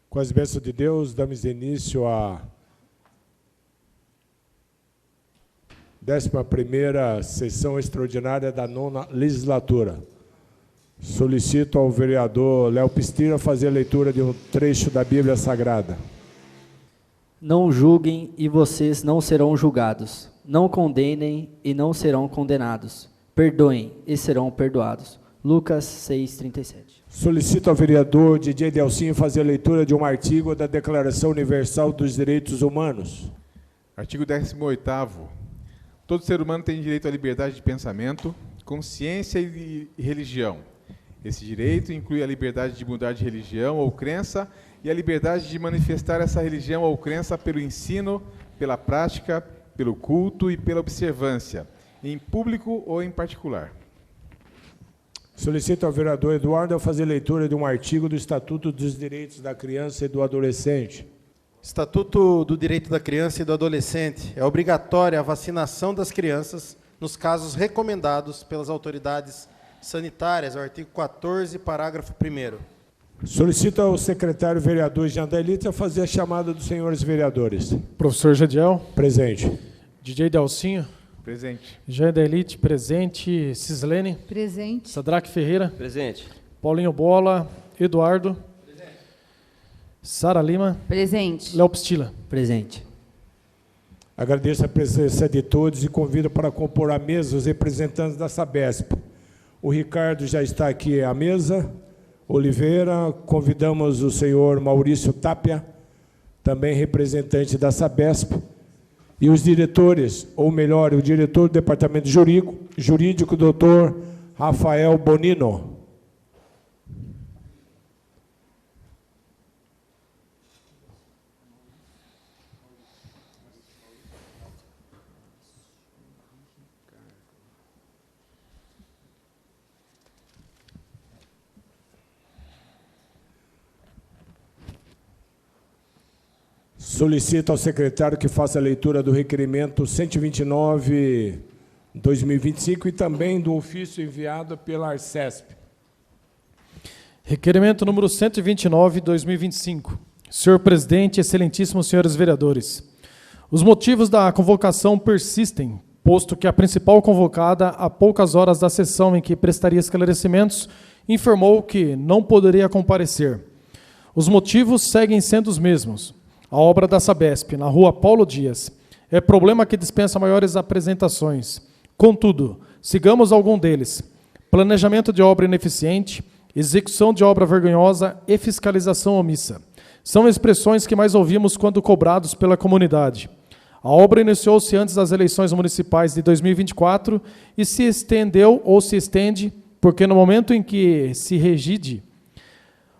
Com as bênçãos de Deus, damos início à 11ª sessão extraordinária da 9ª legislatura. Solicito ao vereador Léo Pistira fazer a leitura de um trecho da Bíblia Sagrada. Não julguem e vocês não serão julgados. Não condenem e não serão condenados. Perdoem e serão perdoados. Lucas 6:37. Solicito ao vereador DJ Delcinho fazer a leitura de um artigo da Declaração Universal dos Direitos Humanos. Artigo 18º. Todo ser humano tem direito à liberdade de pensamento, consciência e religião. Esse direito inclui a liberdade de mudar de religião ou crença e a liberdade de manifestar essa religião ou crença pelo ensino, pela prática, pelo culto e pela observância, em público ou em particular. Solicito ao vereador Eduardo a fazer leitura de um artigo do Estatuto dos Direitos da Criança e do Adolescente. Estatuto do Direito da Criança e do Adolescente. É obrigatória a vacinação das crianças nos casos recomendados pelas autoridades sanitárias, o artigo 14, parágrafo 1º. Solicito ao secretário vereador Jean Delite a fazer a chamada dos senhores vereadores. Professor Jadiel. Presente. DJ Delcinho. Presente. Jean da Elite, presente. Cislene. Presente. Sadraque Ferreira. Presente. Paulinho Bola. Eduardo. Presente. Sara Lima. Presente. Léo Pistila. Presente. Agradeço a presença de todos e convido para compor a mesa os representantes da Sabesp. O Ricardo já está aqui à mesa. Oliveira, convidamos o senhor Maurício Tapia, também representante da Sabesp. E os diretores, ou melhor, o diretor do Departamento Jurídico, doutor Rafael Bonino. Solicito ao secretário que faça a leitura do requerimento 129/2025 e também do ofício enviado pela Arcesp. Requerimento número 129/2025. Senhor presidente, excelentíssimos senhores vereadores. Os motivos da convocação persistem, posto que a principal convocada, há poucas horas da sessão em que prestaria esclarecimentos, informou que não poderia comparecer. Os motivos seguem sendo os mesmos. A obra da Sabesp, na rua Paulo Dias, é problema que dispensa maiores apresentações. Contudo, sigamos algum deles. Planejamento de obra ineficiente, execução de obra vergonhosa e fiscalização omissa. São expressões que mais ouvimos quando cobrados pela comunidade. A obra iniciou-se antes das eleições municipais de 2024 e se estendeu ou se estende, porque no momento em que se regide,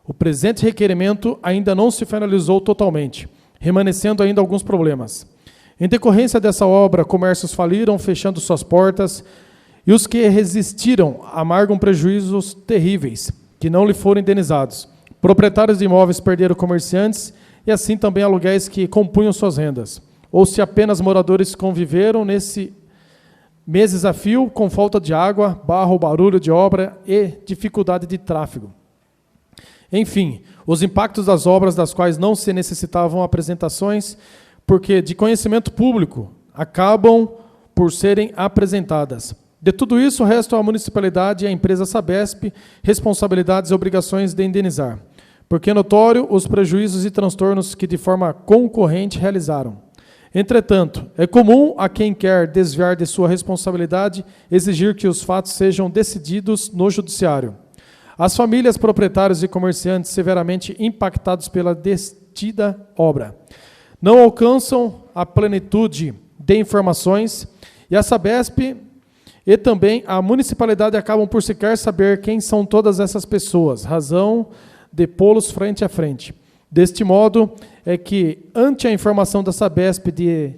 o presente requerimento ainda não se finalizou totalmente, remanescendo ainda alguns problemas. Em decorrência dessa obra, comércios faliram, fechando suas portas, e os que resistiram amargam prejuízos terríveis, que não lhe foram indenizados. Proprietários de imóveis perderam comerciantes e assim também aluguéis que compunham suas rendas. Ou se apenas moradores conviveram nesse meses a fio com falta de água, barro, barulho de obra e dificuldade de tráfego. Enfim, os impactos das obras das quais não se necessitavam apresentações, porque de conhecimento público, acabam por serem apresentadas. De tudo isso, restam à municipalidade e à empresa Sabesp responsabilidades e obrigações de indenizar, porque é notório os prejuízos e transtornos que de forma concorrente realizaram. Entretanto, é comum a quem quer desviar de sua responsabilidade exigir que os fatos sejam decididos no judiciário. As famílias, proprietários e comerciantes severamente impactados pela detida obra não alcançam a plenitude de informações e a Sabesp e também a municipalidade acabam por sequer saber quem são todas essas pessoas, razão de pô-los frente a frente. Deste modo, é que, ante a informação da Sabesp de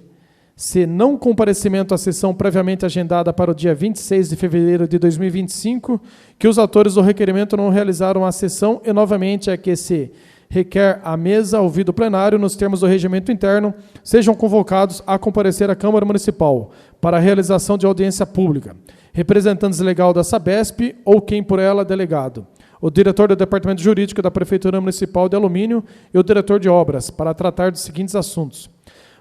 se não comparecimento à sessão previamente agendada para o dia 26 de fevereiro de 2025, que os autores do requerimento não realizaram a sessão e, novamente, é que se requer à mesa, ouvido o plenário, nos termos do regimento interno, sejam convocados a comparecer à Câmara Municipal para a realização de audiência pública, representantes legal da Sabesp ou quem por ela delegado, o diretor do Departamento Jurídico da Prefeitura Municipal de Alumínio e o diretor de obras, para tratar dos seguintes assuntos.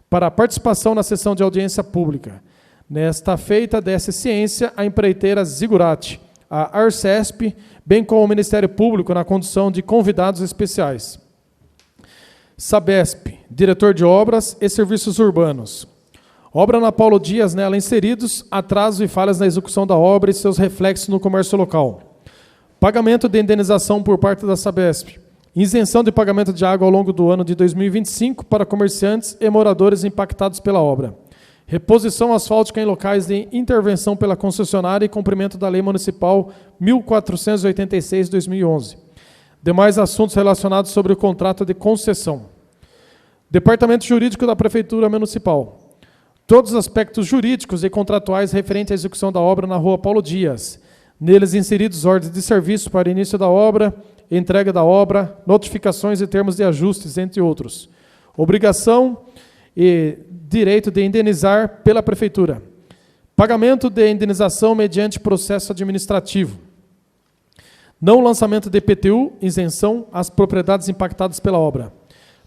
Para a participação na sessão de audiência pública, nesta feita desse ciência a empreiteira Zigurati, a Arcesp, bem como o Ministério Público na condição de convidados especiais. Sabesp, diretor de obras e serviços urbanos. Obra na Paulo Dias, nela inseridos, atraso e falhas na execução da obra e seus reflexos no comércio local. Pagamento de indenização por parte da Sabesp. Isenção de pagamento de água ao longo do ano de 2025 para comerciantes e moradores impactados pela obra. Reposição asfáltica em locais de intervenção pela concessionária e cumprimento da Lei Municipal 1486/2011. Demais assuntos relacionados sobre o contrato de concessão. Departamento Jurídico da Prefeitura Municipal. Todos os aspectos jurídicos e contratuais referentes à execução da obra na Rua Paulo Dias. Neles inseridos ordens de serviço para início da obra, entrega da obra, notificações e termos de ajustes, entre outros. Obrigação e direito de indenizar pela Prefeitura. Pagamento de indenização mediante processo administrativo. Não lançamento de IPTU, isenção às propriedades impactadas pela obra.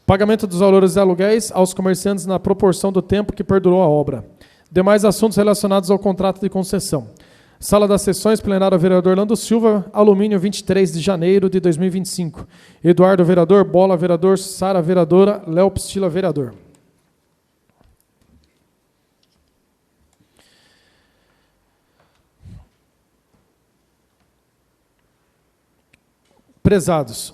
Pagamento dos valores de aluguéis aos comerciantes na proporção do tempo que perdurou a obra. Demais assuntos relacionados ao contrato de concessão. Sala das Sessões, plenário vereador Orlando Silva, Alumínio, 23 de janeiro de 2025. Eduardo, vereador. Bola, vereador. Sara, vereadora. Léo Pistila, vereador. Prezados,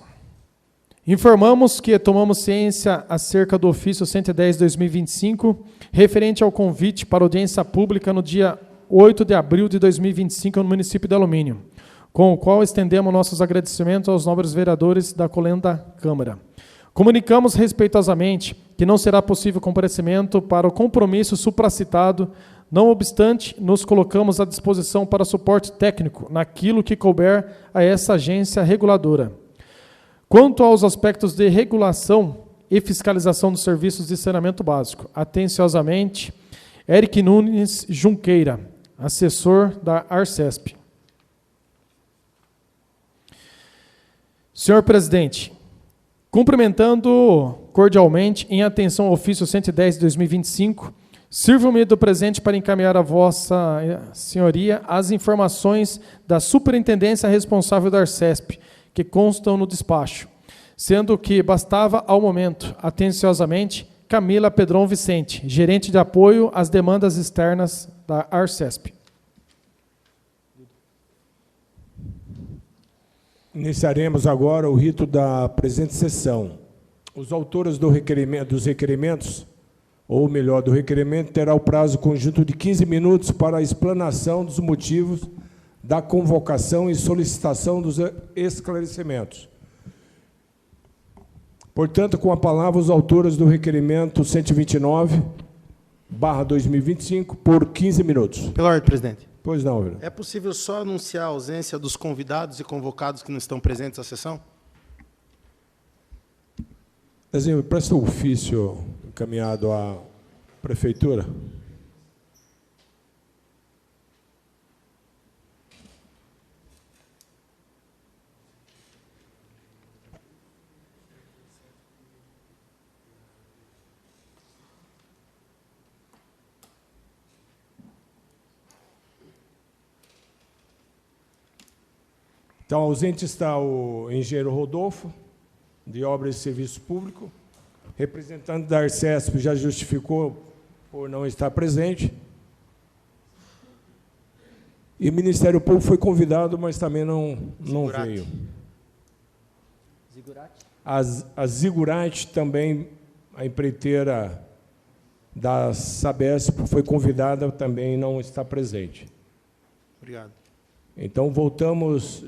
informamos que tomamos ciência acerca do ofício 110/2025, referente ao convite para audiência pública no dia 8 de abril de 2025 no município de Alumínio, com o qual estendemos nossos agradecimentos aos nobres vereadores da Colenda Câmara. Comunicamos respeitosamente que não será possível comparecimento para o compromisso supracitado. Não obstante, nos colocamos à disposição para suporte técnico naquilo que couber a essa agência reguladora. Quanto aos aspectos de regulação e fiscalização dos serviços de saneamento básico, atenciosamente, Eric Nunes Junqueira, assessor da Arcesp. Senhor presidente, cumprimentando cordialmente, em atenção ao ofício 110/2025, sirvo-me do presente para encaminhar a vossa senhoria as informações da superintendência responsável da Arcesp, que constam no despacho, sendo que bastava ao momento, atenciosamente, Camila Pedron Vicente, gerente de apoio às demandas externas da Arcesp. Iniciaremos agora o rito da presente sessão. Os autores dos requerimentos, ou melhor, do requerimento, terá o prazo conjunto de 15 minutos para a explanação dos motivos da convocação e solicitação dos esclarecimentos. Portanto, com a palavra, os autores do requerimento 129/2025, por 15 minutos. Pela ordem, presidente. Pois não, vereador. É possível só anunciar a ausência dos convidados e convocados que não estão presentes à sessão? Desenho, presta o ofício encaminhado à prefeitura. Então, ausente está o engenheiro Rodolfo, de Obras e Serviço Público. Representante da Arcesp já justificou por não estar presente. E o Ministério Público foi convidado, mas também não veio. Zigurati? A Zigurati também, a empreiteira da Sabesp, foi convidada, também não está presente. Obrigado. Então, voltamos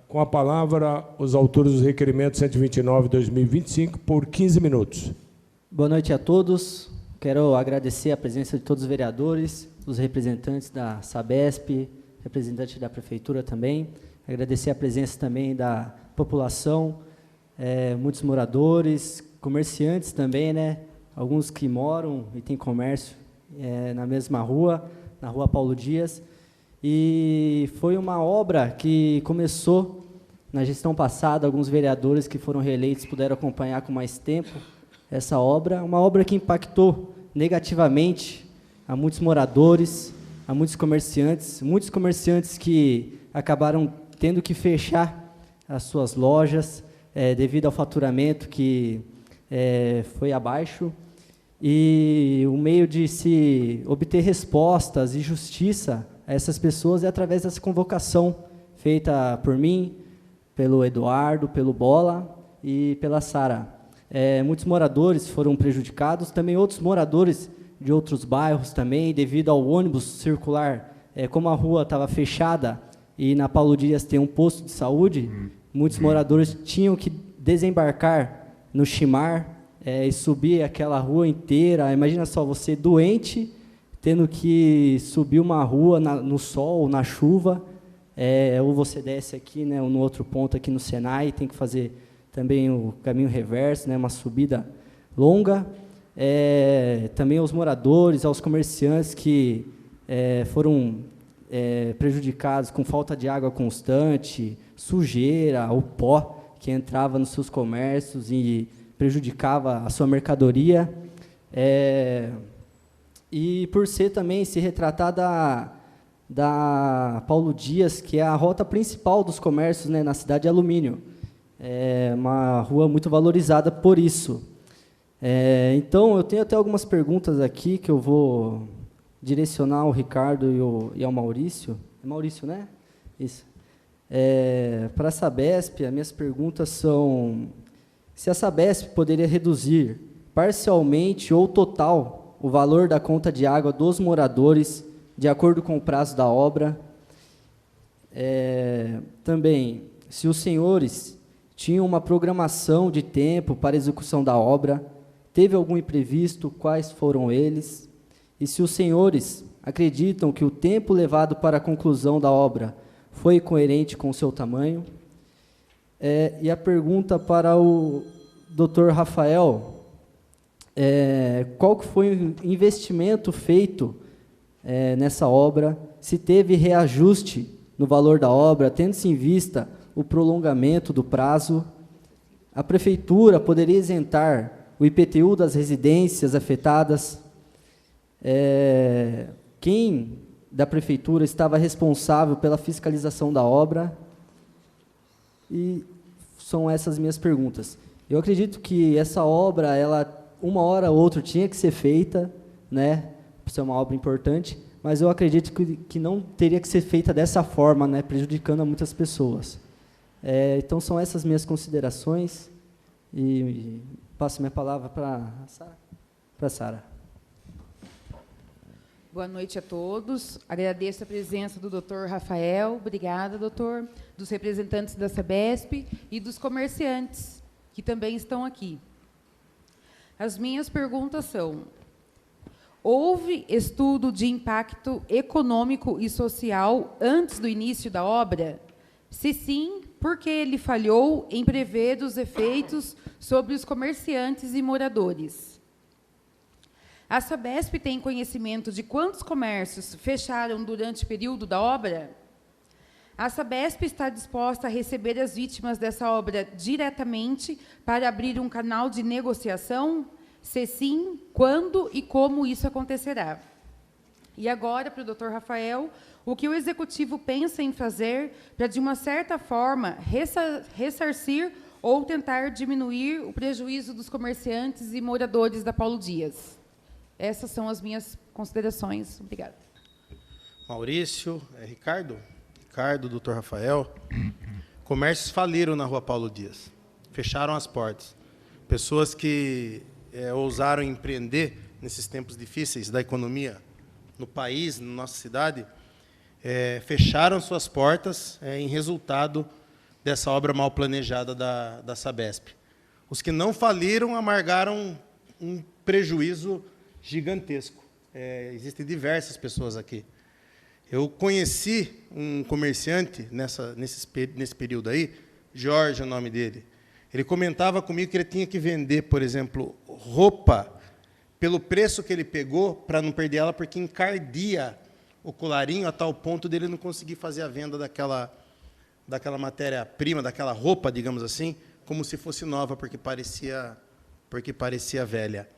com a palavra os autores dos requerimentos 129/2025 por 15 minutos. Boa noite a todos. Quero agradecer a presença de todos os vereadores, os representantes da Sabesp, representante da Prefeitura também. Agradecer a presença também da população, muitos moradores, comerciantes também, né? Alguns que moram e têm comércio na mesma rua, na Rua Paulo Dias. E foi uma obra que começou Na gestão passada, alguns vereadores que foram reeleitos puderam acompanhar com mais tempo essa obra, uma obra que impactou negativamente a muitos moradores, a muitos comerciantes que acabaram tendo que fechar as suas lojas devido ao faturamento que foi abaixo. E o meio de se obter respostas e justiça a essas pessoas é através dessa convocação feita por mim, pelo Eduardo, pelo Bola e pela Sara. Muitos moradores foram prejudicados, também outros moradores de outros bairros também, devido ao ônibus circular. Como a rua estava fechada e na Paulo Dias tem um posto de saúde, muitos moradores tinham que desembarcar no Chimar e subir aquela rua inteira. Imagina só, você doente, tendo que subir uma rua no sol, na chuva, ou você desce aqui, né, ou no outro ponto aqui no Senai, tem que fazer também o caminho reverso, né, uma subida longa. Também aos moradores, aos comerciantes que foram prejudicados com falta de água constante, sujeira, o pó que entrava nos seus comércios e prejudicava a sua mercadoria. E por ser também se retratar da Paulo Dias, que é a rota principal dos comércios, né, na cidade de Alumínio. Uma rua muito valorizada por isso. Então, eu tenho até algumas perguntas aqui que eu vou direcionar ao Ricardo e ao Maurício. É Maurício, né? Isso. Para a Sabesp, as minhas perguntas são: se a Sabesp poderia reduzir parcialmente ou total o valor da conta de água dos moradores, de acordo com o prazo da obra. Também, se os senhores tinham uma programação de tempo para a execução da obra, teve algum imprevisto, quais foram eles? E se os senhores acreditam que o tempo levado para a conclusão da obra foi coerente com o seu tamanho? E a pergunta para o Dr. Rafael: qual que foi o investimento feito nessa obra? Se teve reajuste no valor da obra, tendo-se em vista o prolongamento do prazo? A prefeitura poderia isentar o IPTU das residências afetadas? Quem da prefeitura estava responsável pela fiscalização da obra? E são essas minhas perguntas. Eu acredito que essa obra, uma hora ou outra tinha que ser feita, né, por ser uma obra importante, mas eu acredito que não teria que ser feita dessa forma, né, prejudicando a muitas pessoas. Então, são essas minhas considerações, e passo minha palavra para a Sara. Boa noite a todos. Agradeço a presença do Dr. Rafael. Obrigada, doutor. Dos representantes da Sabesp e dos comerciantes, que também estão aqui. As minhas perguntas são: houve estudo de impacto econômico e social antes do início da obra? Se sim, por que ele falhou em prever os efeitos sobre os comerciantes e moradores? A Sabesp tem conhecimento de quantos comércios fecharam durante o período da obra? A Sabesp está disposta a receber as vítimas dessa obra diretamente para abrir um canal de negociação? Se sim, quando e como isso acontecerá? E agora, para o Dr. Rafael, o que o Executivo pensa em fazer para, de uma certa forma, ressarcir ou tentar diminuir o prejuízo dos comerciantes e moradores da Paulo Dias? Essas são as minhas considerações. Obrigada. Maurício, Ricardo, doutor Rafael. Comércios faliram na Rua Paulo Dias, fecharam as portas. Pessoas que ousaram empreender nesses tempos difíceis da economia no país, na nossa cidade, fecharam suas portas em resultado dessa obra mal planejada da Sabesp. Os que não faliram amargaram um prejuízo gigantesco. Existem diversas pessoas aqui. Eu conheci um comerciante nesse período aí, Jorge é o nome dele. Ele comentava comigo que ele tinha que vender, por exemplo, roupa pelo preço que ele pegou, para não perder ela, porque encardia o colarinho a tal ponto dele não conseguir fazer a venda daquela matéria-prima, daquela roupa, digamos assim, como se fosse nova, porque parecia velha.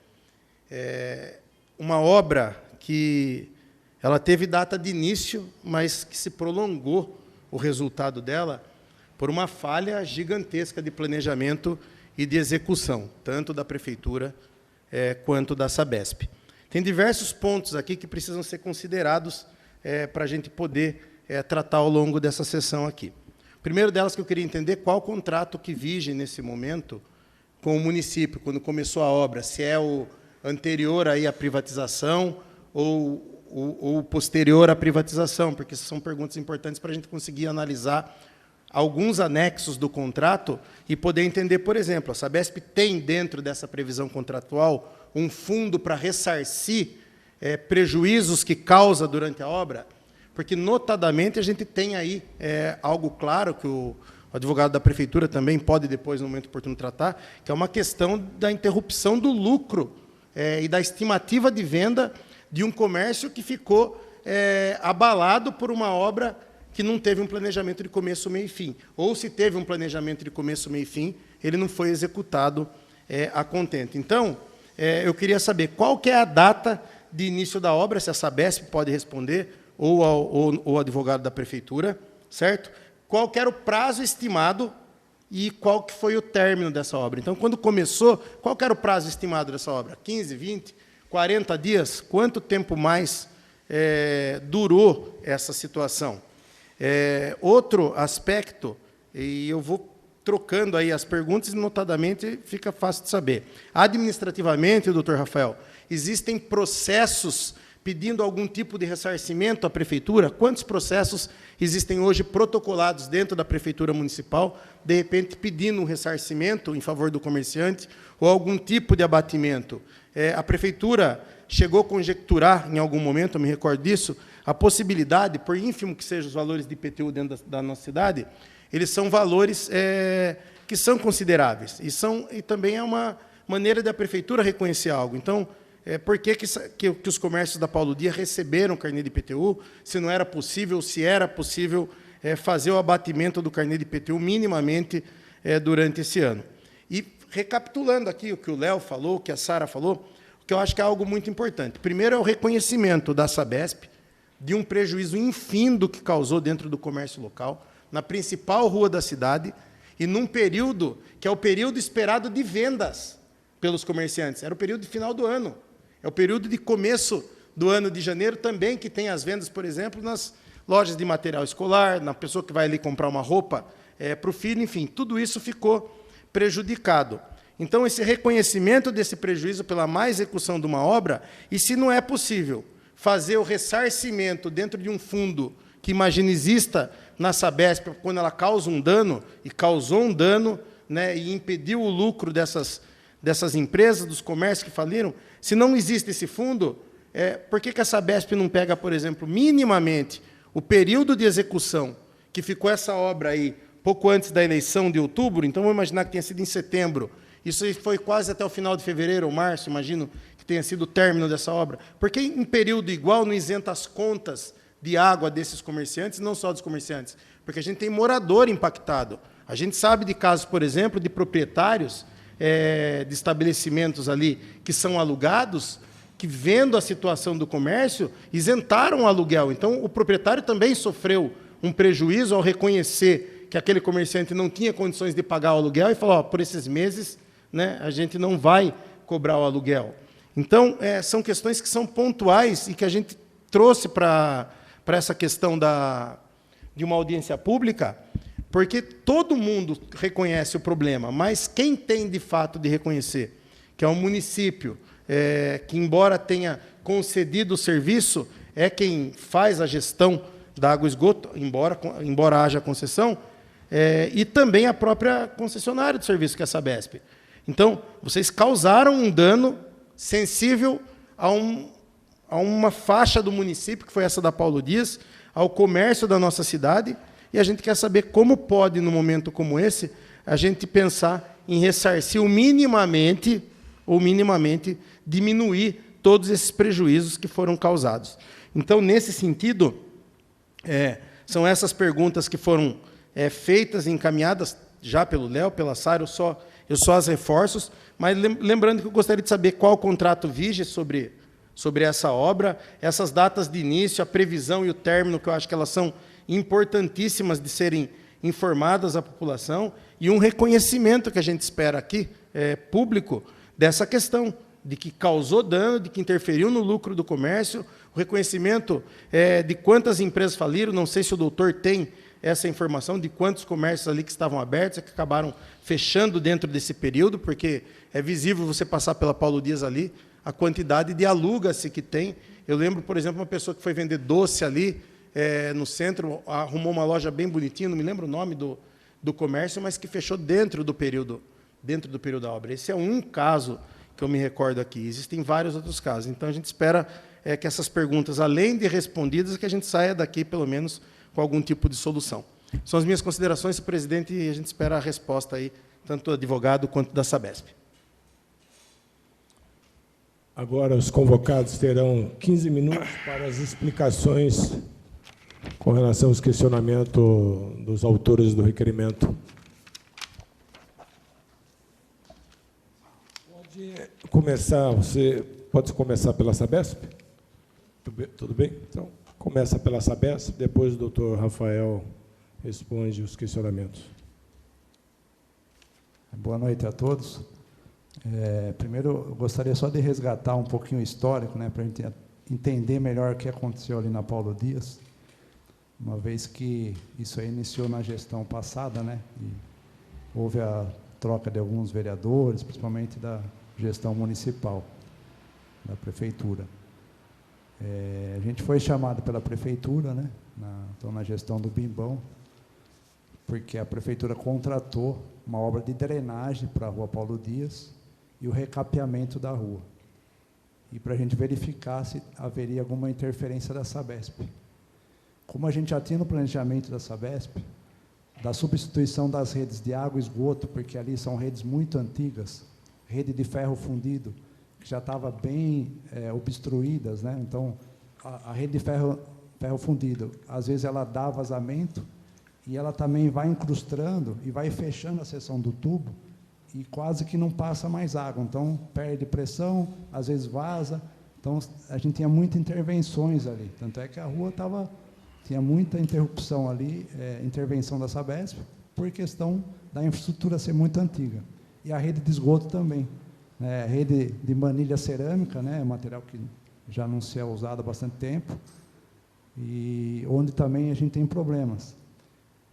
Uma obra que ela teve data de início, mas que se prolongou o resultado dela por uma falha gigantesca de planejamento e de execução, tanto da Prefeitura quanto da Sabesp. Tem diversos pontos aqui que precisam ser considerados para a gente poder tratar ao longo dessa sessão aqui. O primeiro delas que eu queria entender qual o contrato que vige nesse momento com o município, quando começou a obra, se é o anterior aí à privatização ou posterior à privatização, porque essas são perguntas importantes para a gente conseguir analisar alguns anexos do contrato e poder entender, por exemplo, a Sabesp tem dentro dessa previsão contratual um fundo para ressarcir prejuízos que causa durante a obra, porque, notadamente, a gente tem aí algo claro que o advogado da Prefeitura também pode depois, no momento oportuno, tratar, que é uma questão da interrupção do lucro e da estimativa de venda de um comércio que ficou abalado por uma obra que não teve um planejamento de começo, meio e fim. Ou, se teve um planejamento de começo, meio e fim, ele não foi executado a contento. Então, eu queria saber qual que é a data de início da obra, se a Sabesp pode responder, ou o advogado da Prefeitura, certo? Qual que era o prazo estimado e qual que foi o término dessa obra. Então, quando começou, qual que era o prazo estimado dessa obra? 15, 20, 40 dias? Quanto tempo mais durou essa situação? Outro aspecto, e eu vou trocando aí as perguntas, e notadamente fica fácil de saber. Administrativamente, doutor Rafael, existem processos pedindo algum tipo de ressarcimento à Prefeitura? Quantos processos existem hoje protocolados dentro da Prefeitura Municipal, de repente pedindo um ressarcimento em favor do comerciante ou algum tipo de abatimento? A Prefeitura chegou a conjecturar, em algum momento, eu me recordo disso, a possibilidade, por ínfimo que sejam os valores de IPTU dentro da nossa cidade, eles são valores que são consideráveis, e também é uma maneira da Prefeitura reconhecer algo. Então, por que os comércios da Paulo Dias receberam o carnê de IPTU, se não era possível, se era possível fazer o abatimento do carnê de IPTU minimamente durante esse ano. E, recapitulando aqui o que o Léo falou, o que a Sara falou, que eu acho que é algo muito importante. Primeiro é o reconhecimento da Sabesp de um prejuízo infindo que causou dentro do comércio local, na principal rua da cidade, e num período que é o período esperado de vendas pelos comerciantes. Era o período de final do ano. É o período de começo do ano de janeiro também, que tem as vendas, por exemplo, nas lojas de material escolar, na pessoa que vai ali comprar uma roupa para o filho, enfim, tudo isso ficou prejudicado. Então, esse reconhecimento desse prejuízo pela má execução de uma obra, e se não é possível fazer o ressarcimento dentro de um fundo que, imagina, exista na Sabesp, quando ela causa um dano, e causou um dano, né, e impediu o lucro dessas empresas, dos comércios que faliram, se não existe esse fundo, por que a Sabesp não pega, por exemplo, minimamente o período de execução que ficou essa obra aí pouco antes da eleição de outubro? Então, vamos imaginar que tenha sido em setembro, isso aí foi quase até o final de fevereiro ou março, imagino que tenha sido o término dessa obra. Por que em período igual não isenta as contas de água desses comerciantes, não só dos comerciantes? Porque a gente tem morador impactado. A gente sabe de casos, por exemplo, de proprietários de estabelecimentos ali que são alugados, que, vendo a situação do comércio, isentaram o aluguel. Então, o proprietário também sofreu um prejuízo ao reconhecer que aquele comerciante não tinha condições de pagar o aluguel e falou, por esses meses, né, a gente não vai cobrar o aluguel. Então, são questões que são pontuais e que a gente trouxe para essa questão de uma audiência pública, porque todo mundo reconhece o problema, mas quem tem, de fato, de reconhecer, que é o município, que, embora tenha concedido o serviço, é quem faz a gestão da água e esgoto, embora haja concessão, e também a própria concessionária do serviço, que é a Sabesp. Então, vocês causaram um dano sensível a uma faixa do município, que foi essa da Paulo Dias, ao comércio da nossa cidade, e a gente quer saber como pode, num momento como esse, a gente pensar em ressarcir ou minimamente diminuir todos esses prejuízos que foram causados. Então, nesse sentido, são essas perguntas que foram feitas e encaminhadas já pelo Léo, pela Sara, eu só as reforços, mas lembrando que eu gostaria de saber qual contrato vige sobre essa obra, essas datas de início, a previsão e o término, que eu acho que elas são importantíssimas de serem informadas à população, e um reconhecimento que a gente espera aqui, público, dessa questão, de que causou dano, de que interferiu no lucro do comércio, o reconhecimento de quantas empresas faliram, não sei se o doutor tem essa informação de quantos comércios ali que estavam abertos e que acabaram fechando dentro desse período, porque é visível você passar pela Paulo Dias ali, a quantidade de aluga-se que tem. Eu lembro, por exemplo, uma pessoa que foi vender doce ali no centro, arrumou uma loja bem bonitinha, não me lembro o nome do comércio, mas que fechou dentro do período da obra. Esse é um caso que eu me recordo aqui. Existem vários outros casos. Então, a gente espera que essas perguntas, além de respondidas, que a gente saia daqui, pelo menos, com algum tipo de solução. São as minhas considerações, presidente, e a gente espera a resposta aí, tanto do advogado quanto da Sabesp. Agora, os convocados terão 15 minutos para as explicações com relação aos questionamentos dos autores do requerimento. Pode começar pela Sabesp? Tudo bem? Então, começa pela Sabesp, depois o doutor Rafael responde os questionamentos. Boa noite a todos. Primeiro, eu gostaria só de resgatar um pouquinho o histórico, né, para a gente entender melhor o que aconteceu ali na Paulo Dias, uma vez que isso aí iniciou na gestão passada, né, e houve a troca de alguns vereadores, principalmente da gestão municipal, da prefeitura. A gente foi chamado pela prefeitura, né, na gestão do Bimbão, porque a prefeitura contratou uma obra de drenagem para a Rua Paulo Dias e o recapeamento da rua, e para a gente verificar se haveria alguma interferência da Sabesp. Como a gente já tinha no planejamento da Sabesp, da substituição das redes de água e esgoto, porque ali são redes muito antigas, rede de ferro fundido, que já estava bem obstruídas, né? Então, a rede de ferro fundido, às vezes ela dá vazamento, e ela também vai incrustando e vai fechando a seção do tubo, e quase que não passa mais água. Então, perde pressão, às vezes vaza. Então, a gente tinha muitas intervenções ali. Tanto é que a rua tinha muita interrupção ali, intervenção da Sabesp, por questão da infraestrutura ser muito antiga. E a rede de esgoto também. Rede de manilha cerâmica, né, material que já não se é usado há bastante tempo, e onde também a gente tem problemas.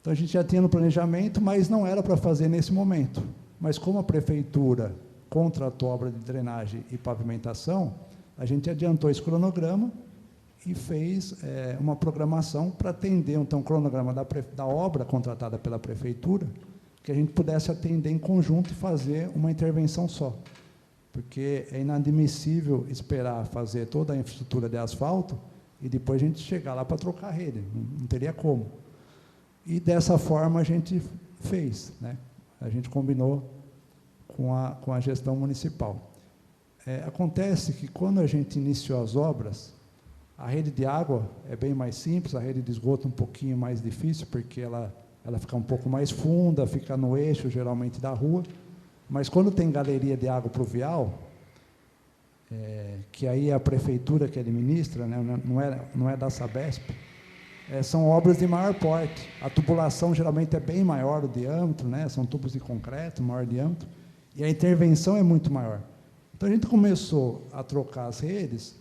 Então, a gente já tinha no planejamento, mas não era para fazer nesse momento. Mas, como a prefeitura contratou obra de drenagem e pavimentação, a gente adiantou esse cronograma e fez uma programação para atender, então, o cronograma da obra contratada pela prefeitura, que a gente pudesse atender em conjunto e fazer uma intervenção só. Porque é inadmissível esperar fazer toda a infraestrutura de asfalto e depois a gente chegar lá para trocar a rede. Não teria como. E, dessa forma, a gente fez, né? A gente combinou com a gestão municipal. Acontece que, quando a gente iniciou as obras, a rede de água é bem mais simples, a rede de esgoto um pouquinho mais difícil, porque ela fica um pouco mais funda, fica no eixo, geralmente, da rua. Mas, quando tem galeria de água pluvial, que aí é a prefeitura que administra, né, não é da Sabesp, são obras de maior porte. A tubulação, geralmente, é bem maior o diâmetro, né, são tubos de concreto, maior diâmetro, e a intervenção é muito maior. Então, a gente começou a trocar as redes,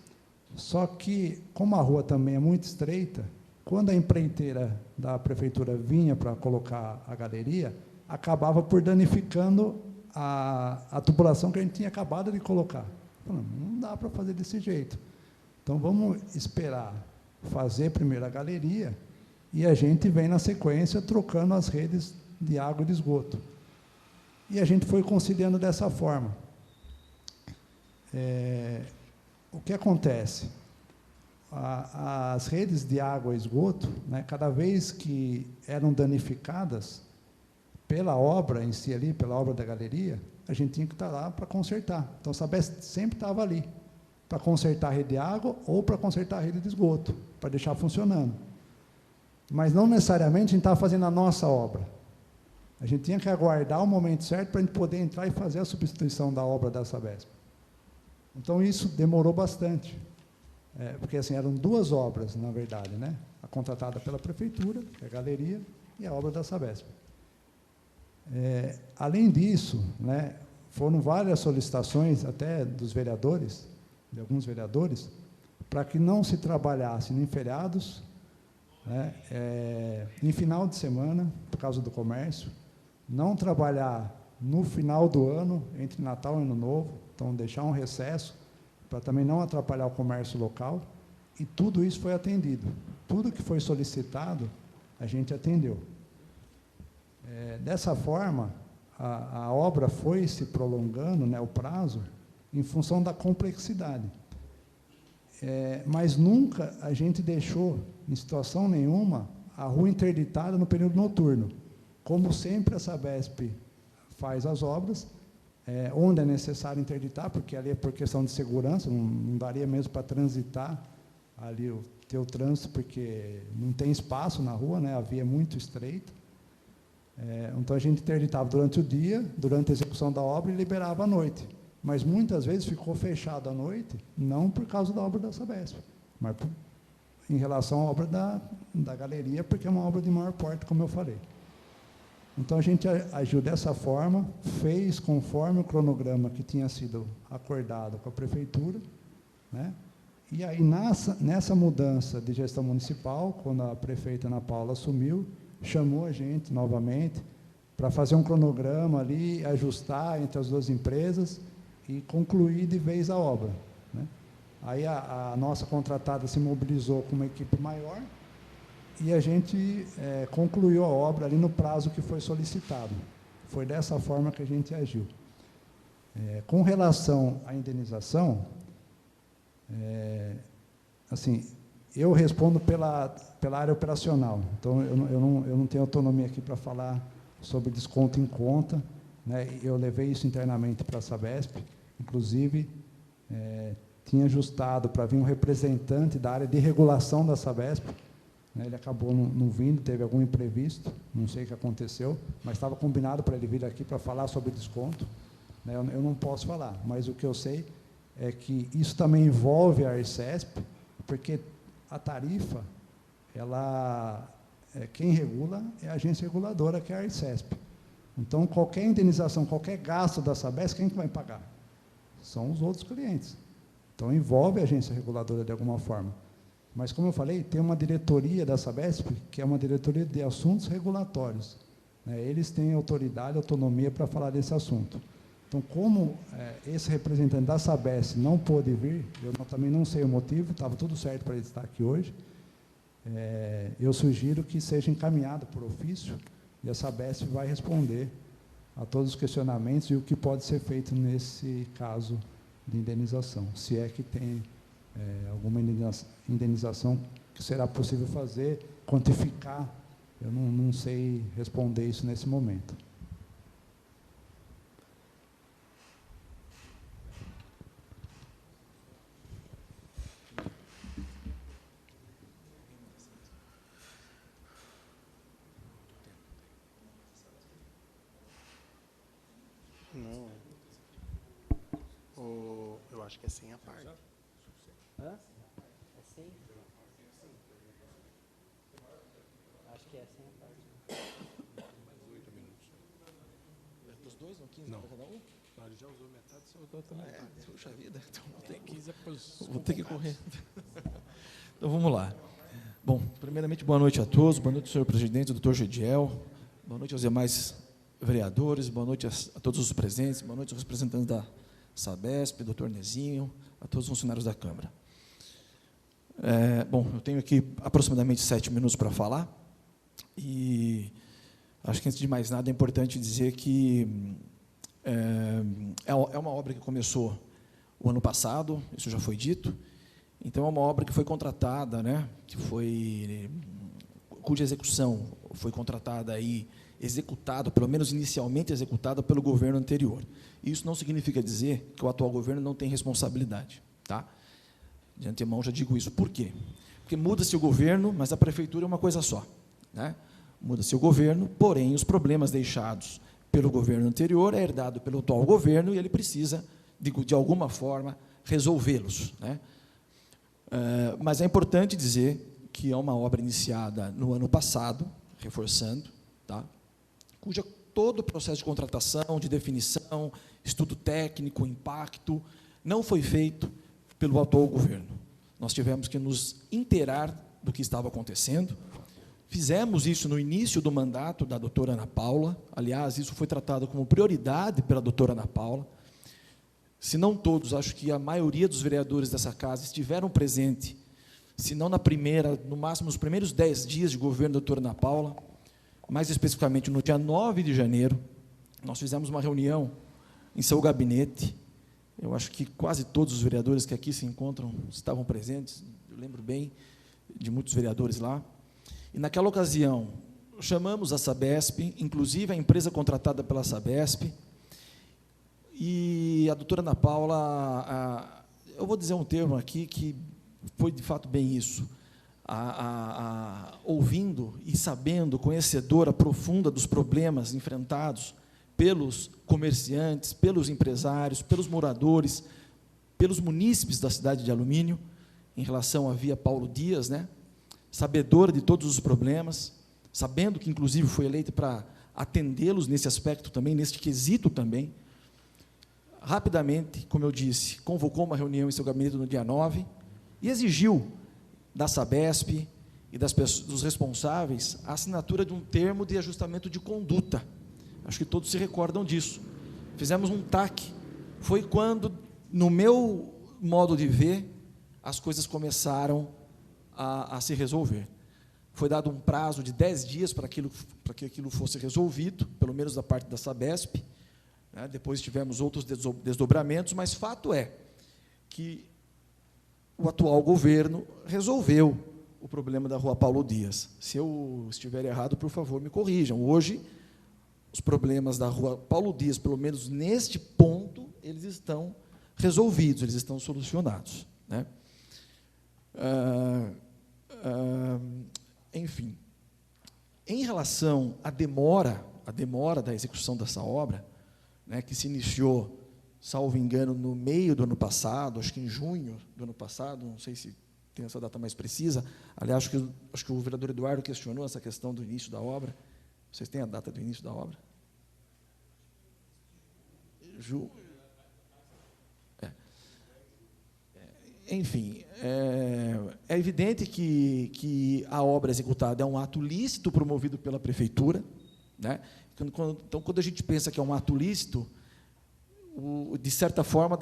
só que, como a rua também é muito estreita, quando a empreiteira da prefeitura vinha para colocar a galeria, acabava por danificando a tubulação que a gente tinha acabado de colocar. Falando, não dá para fazer desse jeito. Então, vamos esperar fazer primeiro a galeria e a gente vem, na sequência, trocando as redes de água e de esgoto. E a gente foi conciliando dessa forma. O que acontece? As redes de água e esgoto, né, cada vez que eram danificadas pela obra em si ali, pela obra da galeria, a gente tinha que estar lá para consertar. Então, a Sabesp sempre estava ali, para consertar a rede de água ou para consertar a rede de esgoto, para deixar funcionando. mas não necessariamente a gente estava fazendo a nossa obra. A gente tinha que aguardar o momento certo para a gente poder entrar e fazer a substituição da obra da Sabesp. Então, isso demorou bastante, porque assim, eram duas obras, na verdade, né? A contratada pela Prefeitura, que é a galeria, e a obra da Sabesp. Além disso, né, foram várias solicitações, até dos vereadores, de alguns vereadores, para que não se trabalhasse em feriados, né, em final de semana, por causa do comércio, não trabalhar no final do ano, entre Natal e Ano Novo, então deixar um recesso, para também não atrapalhar o comércio local, e tudo isso foi atendido. Tudo que foi solicitado, a gente atendeu. Dessa forma, a obra foi se prolongando, né, o prazo, em função da complexidade. Mas nunca a gente deixou, em situação nenhuma, a rua interditada no período noturno. Como sempre a Sabesp faz as obras, onde é necessário interditar, porque ali é por questão de segurança, não daria mesmo para transitar ali ter o trânsito, porque não tem espaço na rua, né, a via é muito estreita. Então a gente interditava durante o dia, durante a execução da obra, e liberava à noite. Mas muitas vezes ficou fechado à noite, não por causa da obra da Sabesp, mas em relação à obra da galeria, porque é uma obra de maior porte, como eu falei. Então a gente agiu dessa forma, fez conforme o cronograma que tinha sido acordado com a Prefeitura, né? E aí, nessa mudança de gestão municipal, quando a prefeita Ana Paula assumiu, chamou a gente novamente para fazer um cronograma ali, ajustar entre as duas empresas e concluir de vez a obra, né? Aí a nossa contratada se mobilizou com uma equipe maior e a gente concluiu a obra ali no prazo que foi solicitado. Foi dessa forma que a gente agiu. Com relação à indenização, assim, eu respondo pela área operacional, então eu não tenho autonomia aqui para falar sobre desconto em conta, né? Eu levei isso internamente para a Sabesp, inclusive tinha ajustado para vir um representante da área de regulação da Sabesp, né? Ele acabou não vindo, teve algum imprevisto, não sei o que aconteceu, mas estava combinado para ele vir aqui para falar sobre desconto, né? Eu não posso falar, mas o que eu sei é que isso também envolve a Arcesp, porque a tarifa, quem regula é a agência reguladora, que é a Arcesp. Então, qualquer indenização, qualquer gasto da Sabesp, quem que vai pagar? São os outros clientes. Então, envolve a agência reguladora de alguma forma. Mas, como eu falei, tem uma diretoria da Sabesp, que é uma diretoria de assuntos regulatórios, né? Eles têm autoridade, autonomia para falar desse assunto. Então, como esse representante da Sabesp não pôde vir, eu também não sei o motivo, estava tudo certo para ele estar aqui hoje, eu sugiro que seja encaminhado por ofício, e a Sabesp vai responder a todos os questionamentos e o que pode ser feito nesse caso de indenização, se é que tem alguma indenização que será possível fazer, quantificar, eu não sei responder isso nesse momento. Não. Eu acho que é sem a parte. Hã? É sem? Acho que é sem a parte. Dos dois, não 15 para cada um? Não, ele já usou metade, você usou também. Puxa vida, então vou ter que correr. Então vamos lá. Bom, primeiramente, boa noite a todos, boa noite, senhor presidente, doutor Gediel, boa noite aos demais vereadores, boa noite a todos os presentes, boa noite aos representantes da Sabesp, doutor Nezinho, a todos os funcionários da Câmara. Bom, eu tenho aqui aproximadamente 7 minutos para falar, e acho que, antes de mais nada, é importante dizer que é uma obra que começou o ano passado, isso já foi dito, então é uma obra que foi contratada, né, cuja execução foi contratada aí, executada, pelo menos inicialmente executada pelo governo anterior. Isso não significa dizer que o atual governo não tem responsabilidade, tá? De antemão já digo isso. Por quê? Porque muda-se o governo, mas a prefeitura é uma coisa só, né? Muda-se o governo, porém, os problemas deixados pelo governo anterior é herdado pelo atual governo e ele precisa, de alguma forma, resolvê-los, né? Mas é importante dizer que é uma obra iniciada no ano passado, reforçando, tá? Cuja todo o processo de contratação, de definição, estudo técnico, impacto, não foi feito pelo atual governo. Nós tivemos que nos inteirar do que estava acontecendo. Fizemos isso no início do mandato da doutora Ana Paula. Aliás, isso foi tratado como prioridade pela doutora Ana Paula. Se não todos, acho que a maioria dos vereadores dessa casa estiveram presentes, se não na primeira, no máximo nos primeiros 10 dias de governo da doutora Ana Paula, mais especificamente no dia 9 de janeiro, nós fizemos uma reunião em seu gabinete. Eu acho que quase todos os vereadores que aqui se encontram estavam presentes, eu lembro bem de muitos vereadores lá. E, naquela ocasião, chamamos a Sabesp, inclusive a empresa contratada pela Sabesp, e a doutora Ana Paula, eu vou dizer um termo aqui que foi, de fato, bem isso, ouvindo e sabendo, conhecedora profunda dos problemas enfrentados pelos comerciantes, pelos empresários, pelos moradores, pelos munícipes da cidade de Alumínio, em relação à Via Paulo Dias, né? Sabedora de todos os problemas, sabendo que, inclusive, foi eleita para atendê-los nesse aspecto também, neste quesito também. Rapidamente, como eu disse, convocou uma reunião em seu gabinete no dia 9 e exigiu da Sabesp e dos responsáveis a assinatura de um termo de ajustamento de conduta. Acho que todos se recordam disso. Fizemos um TAC. Foi quando, no meu modo de ver, as coisas começaram a se resolver. Foi dado um prazo de 10 dias para que aquilo fosse resolvido, pelo menos da parte da Sabesp, né? Depois tivemos outros desdobramentos, mas fato é que o atual governo resolveu o problema da Rua Paulo Dias. Se eu estiver errado, por favor, me corrijam. Hoje, os problemas da Rua Paulo Dias, pelo menos neste ponto, eles estão resolvidos, eles estão solucionados, né? Enfim, em relação à demora da execução dessa obra, né, que se iniciou, salvo engano, no meio do ano passado, acho que em junho do ano passado, não sei se tem essa data mais precisa. Aliás, acho que o vereador Eduardo questionou essa questão do início da obra. Vocês têm a data do início da obra? Enfim, é evidente que a obra executada é um ato lícito promovido pela prefeitura, né? Então, quando a gente pensa que é um ato lícito, de certa forma,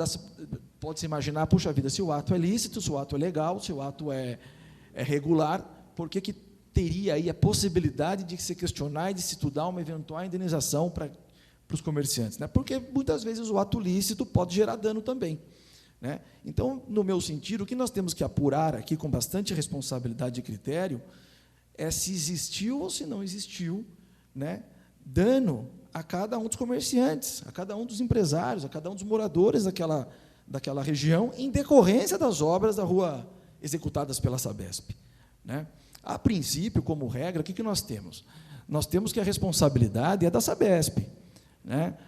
pode-se imaginar, puxa vida, se o ato é lícito, se o ato é legal, se o ato é regular, por que teria aí a possibilidade de se questionar e de se estudar uma eventual indenização para os comerciantes, né? Porque, muitas vezes, o ato lícito pode gerar dano também, né? Então, no meu sentido, o que nós temos que apurar aqui com bastante responsabilidade e critério é se existiu ou se não existiu, né, dano a cada um dos comerciantes, a cada um dos empresários, a cada um dos moradores daquela região, em decorrência das obras da rua executadas pela Sabesp, né? A princípio, como regra, o que nós temos? Nós temos que a responsabilidade é da Sabesp, né?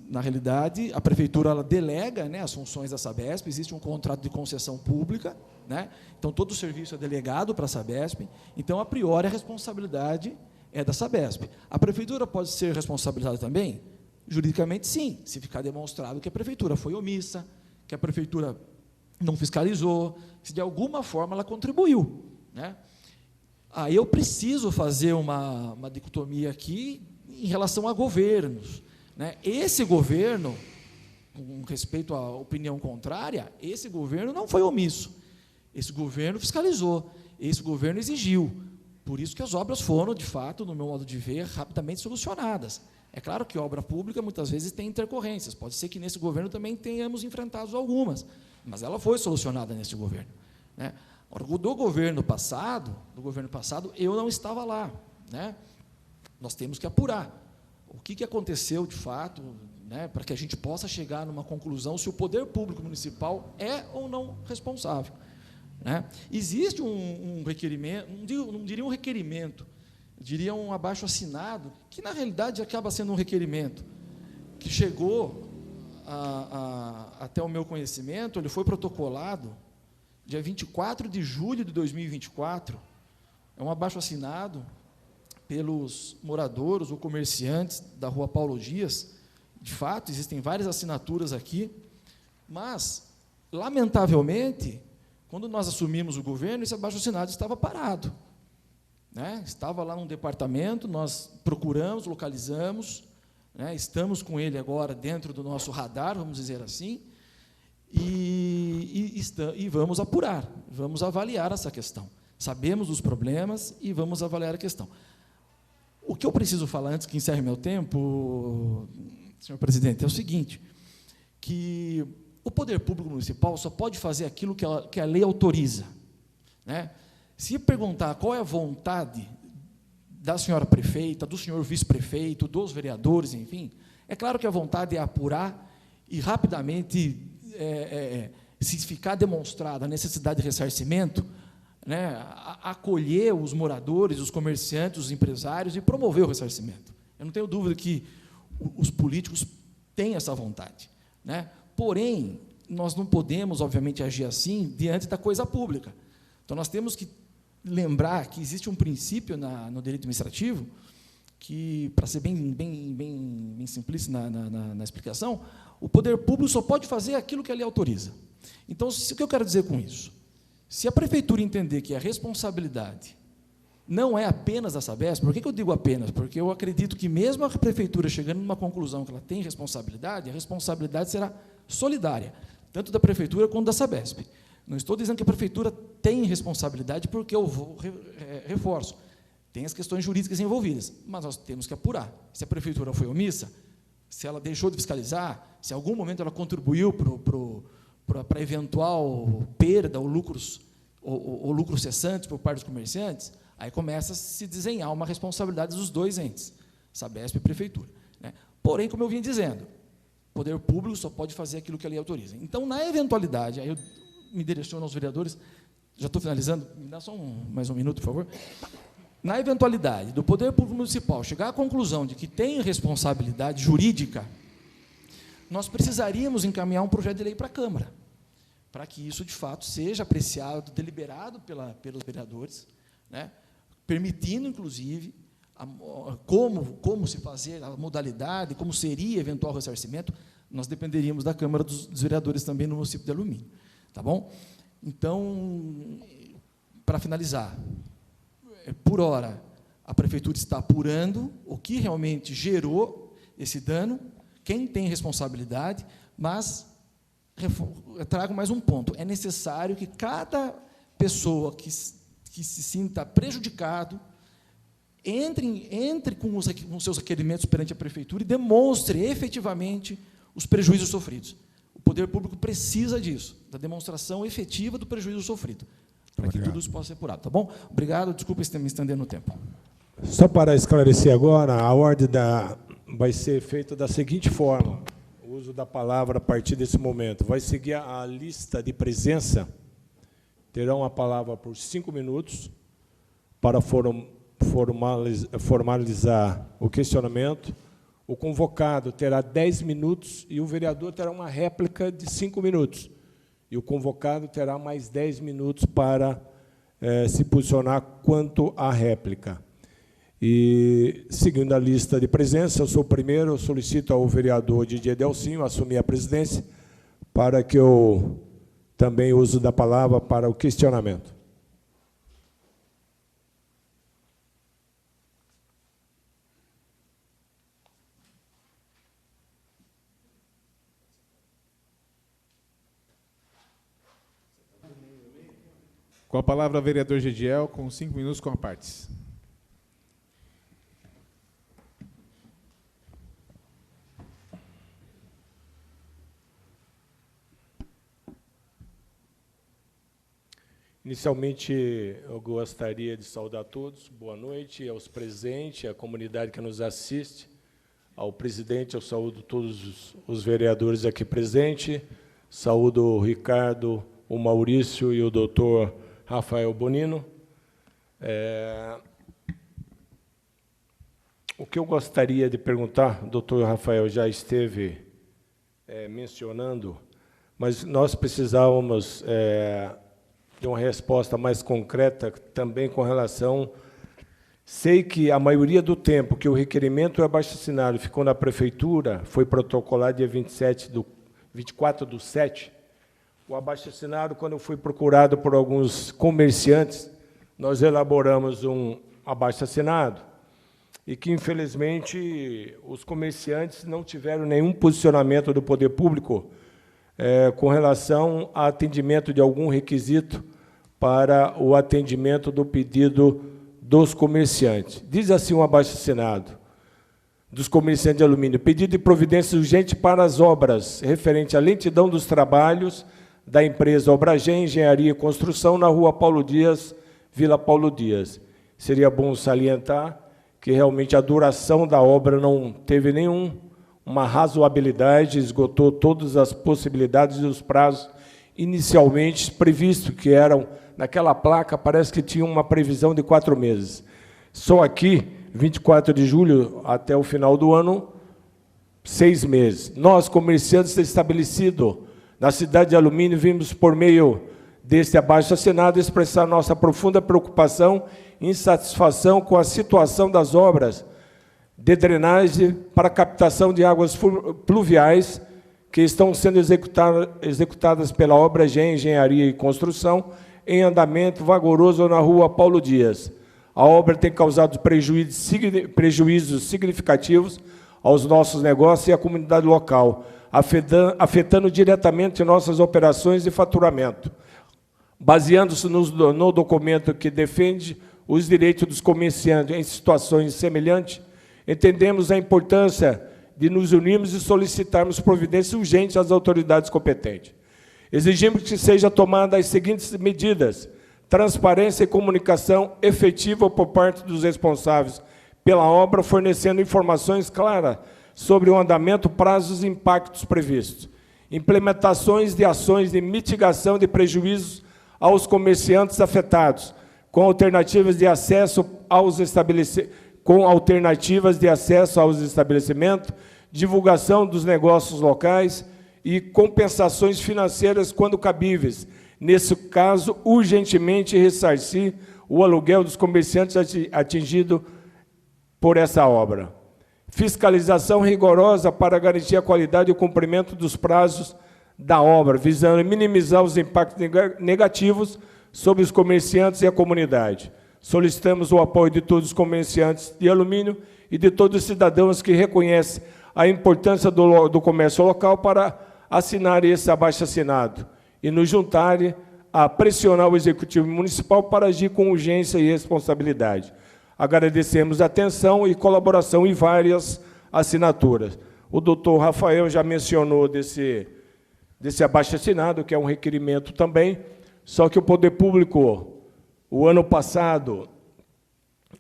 Na realidade, a prefeitura ela delega, né, as funções da Sabesp, existe um contrato de concessão pública, né? Então, todo o serviço é delegado para a Sabesp, então, a priori, a responsabilidade é da Sabesp. A prefeitura pode ser responsabilizada também? Juridicamente, sim, se ficar demonstrado que a prefeitura foi omissa, que a prefeitura não fiscalizou, se de alguma forma ela contribuiu, né? Aí eu preciso fazer uma dicotomia aqui em relação a governos, né? Esse governo, com respeito à opinião contrária, esse governo não foi omisso, esse governo fiscalizou, esse governo exigiu. Por isso que as obras foram, de fato, no meu modo de ver, rapidamente solucionadas. É claro que obra pública, muitas vezes, tem intercorrências. Pode ser que, nesse governo, também tenhamos enfrentado algumas, mas ela foi solucionada nesse governo, né? Do governo passado, eu não estava lá, né? Nós temos que apurar o que aconteceu, de fato, né, para que a gente possa chegar numa conclusão se o poder público municipal é ou não responsável. né? Existe um requerimento, não diria um requerimento, diria um abaixo-assinado, que, na realidade, acaba sendo um requerimento, que chegou até o meu conhecimento, ele foi protocolado dia 24 de julho de 2024, é um abaixo-assinado pelos moradores ou comerciantes da Rua Paulo Dias. De fato, existem várias assinaturas aqui, mas, lamentavelmente, quando nós assumimos o governo, esse abaixo-assinado estava parado, né? Estava lá num departamento, nós procuramos, localizamos, né? Estamos com ele agora dentro do nosso radar, vamos dizer assim, e vamos apurar, vamos avaliar essa questão. Sabemos dos problemas e vamos avaliar a questão. O que eu preciso falar, antes que encerre meu tempo, senhor presidente, é o seguinte, que o poder público municipal só pode fazer aquilo que a lei autoriza, né? Se perguntar qual é a vontade da senhora prefeita, do senhor vice-prefeito, dos vereadores, enfim, é claro que a vontade é apurar e, rapidamente, se ficar demonstrada a necessidade de ressarcimento, né, acolher os moradores, os comerciantes, os empresários e promover o ressarcimento. Eu não tenho dúvida que os políticos têm essa vontade, né? Porém, nós não podemos, obviamente, agir assim diante da coisa pública. Então, nós temos que lembrar que existe um princípio no direito administrativo que, para ser bem simplista na explicação, o poder público só pode fazer aquilo que a lei autoriza. Então, o que eu quero dizer com isso? Se a prefeitura entender que a responsabilidade não é apenas da Sabesp, por que eu digo apenas? Porque eu acredito que, mesmo a prefeitura chegando numa conclusão que ela tem responsabilidade, a responsabilidade será solidária, tanto da prefeitura quanto da Sabesp. Não estou dizendo que a prefeitura tem responsabilidade, porque eu reforço, tem as questões jurídicas envolvidas, mas nós temos que apurar. Se a prefeitura foi omissa, se ela deixou de fiscalizar, se em algum momento ela contribuiu para eventual perda ou lucros cessantes por parte dos comerciantes, aí começa a se desenhar uma responsabilidade dos dois entes, Sabesp e prefeitura, né? Porém, como eu vinha dizendo, o poder público só pode fazer aquilo que a lei autoriza. Então, na eventualidade, aí eu me direciono aos vereadores, já estou finalizando, me dá só mais um minuto, por favor. Na eventualidade do poder público municipal chegar à conclusão de que tem responsabilidade jurídica, nós precisaríamos encaminhar um projeto de lei para a Câmara, para que isso, de fato, seja apreciado, deliberado pelos vereadores, né, permitindo, inclusive, como se fazer, a modalidade, como seria eventual ressarcimento. Nós dependeríamos da Câmara dos Vereadores também no município de Alumínio. Tá bom? Então, para finalizar, por hora, a prefeitura está apurando o que realmente gerou esse dano, quem tem responsabilidade, mas trago mais um ponto: é necessário que cada pessoa que se sinta prejudicado entre com os seus requerimentos perante a prefeitura e demonstre efetivamente os prejuízos sofridos. O poder público precisa disso, da demonstração efetiva do prejuízo sofrido, para que tudo isso possa ser apurado. Tá bom? Obrigado, desculpa me estender no tempo. Só para esclarecer agora, a ordem vai ser feita da seguinte forma: o uso da palavra a partir desse momento. Vai seguir a lista de presença, terão a palavra por 5 minutos para formalizar o questionamento. O convocado terá 10 minutos e o vereador terá uma réplica de 5 minutos. E o convocado terá mais 10 minutos para se posicionar quanto à réplica. E, seguindo a lista de presença, eu sou o primeiro, eu solicito ao vereador Didier Delcinho assumir a presidência para que eu também use da palavra para o questionamento. Com a palavra, o vereador Gediel, com 5 minutos com a partes. Inicialmente, eu gostaria de saudar a todos, boa noite, aos presentes, à comunidade que nos assiste, ao presidente, eu saúdo todos os vereadores aqui presentes, saúdo o Ricardo o Maurício e o doutor Rafael Bonino. O que eu gostaria de perguntar, o doutor Rafael já esteve mencionando, mas nós precisávamos de uma resposta mais concreta também com relação... Sei que a maioria do tempo que o requerimento é abaixo-assinado ficou na prefeitura, foi protocolado dia 24/7, o abaixo-assinado, quando foi procurado por alguns comerciantes, nós elaboramos um abaixo-assinado, e que, infelizmente, os comerciantes não tiveram nenhum posicionamento do poder público com relação a atendimento de algum requisito para o atendimento do pedido dos comerciantes. Diz assim um abaixo-assinado dos comerciantes de alumínio: pedido de providência urgente para as obras referente à lentidão dos trabalhos da empresa Obragem Engenharia e Construção na Rua Paulo Dias, Vila Paulo Dias. Seria bom salientar que realmente a duração da obra não teve uma razoabilidade, esgotou todas as possibilidades e os prazos inicialmente previstos, que eram, naquela placa, parece que tinha uma previsão de 4 meses. Só aqui, 24 de julho até o final do ano, 6 meses. Nós, comerciantes estabelecidos na cidade de Alumínio, vimos, por meio deste abaixo-assinado, expressar nossa profunda preocupação e insatisfação com a situação das obras de drenagem para captação de águas pluviais que estão sendo executadas pela Obragem Engenharia e Construção em andamento vagaroso na Rua Paulo Dias. A obra tem causado prejuízos significativos aos nossos negócios e à comunidade local, afetando diretamente nossas operações e faturamento. Baseando-se no documento que defende os direitos dos comerciantes em situações semelhantes, entendemos a importância de nos unirmos e solicitarmos providências urgentes às autoridades competentes. Exigimos que seja tomada as seguintes medidas: transparência e comunicação efetiva por parte dos responsáveis pela obra, fornecendo informações claras sobre o andamento, prazos e impactos previstos. Implementações de ações de mitigação de prejuízos aos comerciantes afetados, com alternativas de acesso aos estabelecimentos, divulgação dos negócios locais e compensações financeiras quando cabíveis. Nesse caso, urgentemente ressarcir o aluguel dos comerciantes atingido por essa obra. Fiscalização rigorosa para garantir a qualidade e o cumprimento dos prazos da obra, visando minimizar os impactos negativos sobre os comerciantes e a comunidade. Solicitamos o apoio de todos os comerciantes de alumínio e de todos os cidadãos que reconhecem a importância do comércio local para assinar esse abaixo-assinado e nos juntarem a pressionar o Executivo Municipal para agir com urgência e responsabilidade. Agradecemos a atenção e colaboração em várias assinaturas. O doutor Rafael já mencionou desse abaixo-assinado, que é um requerimento também, só que o Poder Público, o ano passado,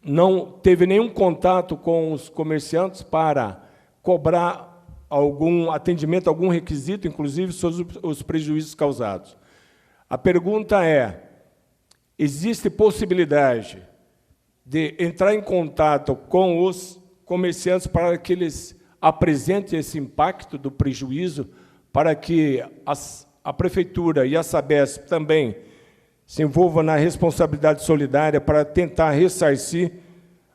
não teve nenhum contato com os comerciantes para cobrar algum atendimento, algum requisito, inclusive sobre os prejuízos causados. A pergunta é: existe possibilidade de entrar em contato com os comerciantes para que eles apresentem esse impacto do prejuízo, para que a Prefeitura e a Sabesp também se envolvam na responsabilidade solidária para tentar ressarcir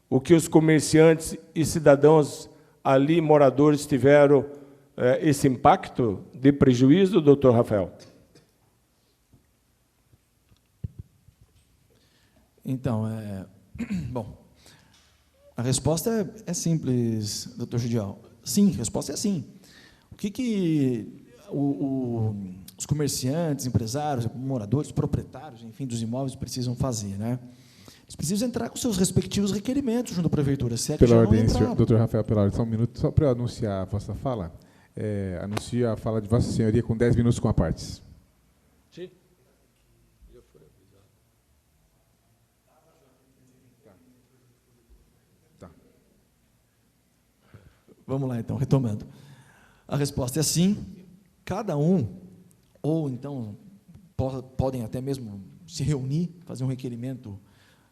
o que os comerciantes e cidadãos ali, moradores, tiveram esse impacto de prejuízo, doutor Rafael? Então, bom, a resposta é simples, doutor Judial. Sim, a resposta é sim. O que os comerciantes, empresários, moradores, proprietários, enfim, dos imóveis precisam fazer, né? Eles precisam entrar com seus respectivos requerimentos junto à prefeitura. Pela ordem, doutor Rafael, pela ordem, só um minuto, só para anunciar a vossa fala. Anuncio a fala de Vossa Senhoria com 10 minutos com a partes. Sim. Tá. Vamos lá, então, retomando. A resposta é sim. Cada um, ou então podem até mesmo se reunir, fazer um requerimento.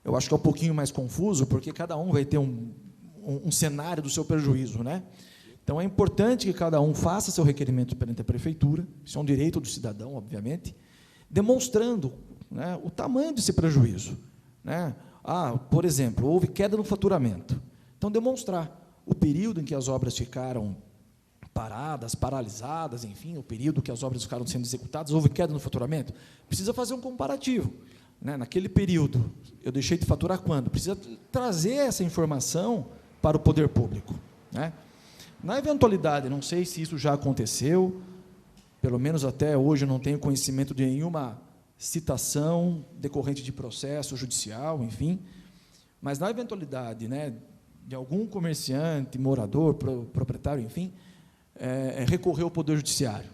Eu acho que é um pouquinho mais confuso, porque cada um vai ter um cenário do seu prejuízo, né? Então, é importante que cada um faça seu requerimento perante a prefeitura, isso é um direito do cidadão, obviamente, demonstrando, né, o tamanho desse prejuízo, né? Por exemplo, houve queda no faturamento. Então, demonstrar o período em que as obras ficaram paradas, paralisadas, enfim, o período que as obras ficaram sendo executadas, houve queda no faturamento. Precisa fazer um comparativo, né? Naquele período, eu deixei de faturar quando? Precisa trazer essa informação para o poder público, né? Na eventualidade, não sei se isso já aconteceu, pelo menos até hoje eu não tenho conhecimento de nenhuma citação decorrente de processo judicial, enfim, mas na eventualidade, né, de algum comerciante, morador, proprietário, enfim, recorrer ao Poder Judiciário,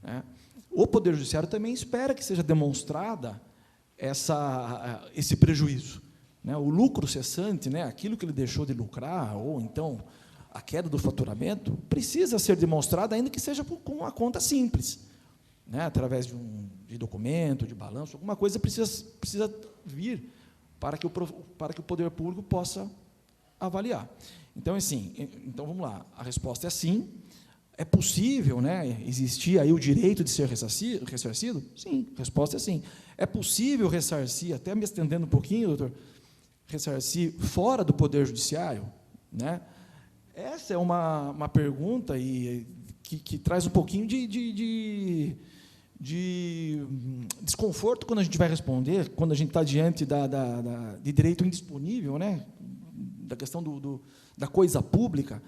né? O Poder Judiciário também espera que seja demonstrada esse prejuízo, né? O lucro cessante, né, aquilo que ele deixou de lucrar, ou então a queda do faturamento, precisa ser demonstrada, ainda que seja com uma conta simples, né, através de documento, de balanço, alguma coisa precisa vir para que o poder público possa avaliar. Então, assim, vamos lá, a resposta é sim. É possível, né, existir aí o direito de ser ressarcido? Sim, a resposta é sim. É possível ressarcir, até me estendendo um pouquinho, doutor, ressarcir fora do Poder Judiciário, né? Essa é uma pergunta que traz um pouquinho de desconforto quando a gente vai responder, quando a gente está diante de direito indisponível, né, da questão da coisa pública.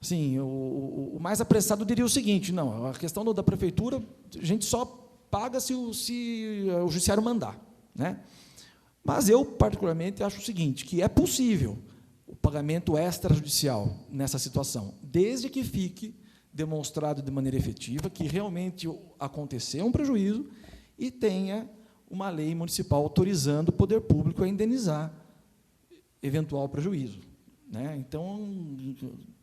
Assim, o mais apressado diria o seguinte: não, a questão da prefeitura, a gente só paga se o judiciário mandar, né? Mas eu, particularmente, acho o seguinte, que é possível o pagamento extrajudicial nessa situação, desde que fique demonstrado de maneira efetiva que realmente aconteceu um prejuízo e tenha uma lei municipal autorizando o poder público a indenizar eventual prejuízo, né? Então,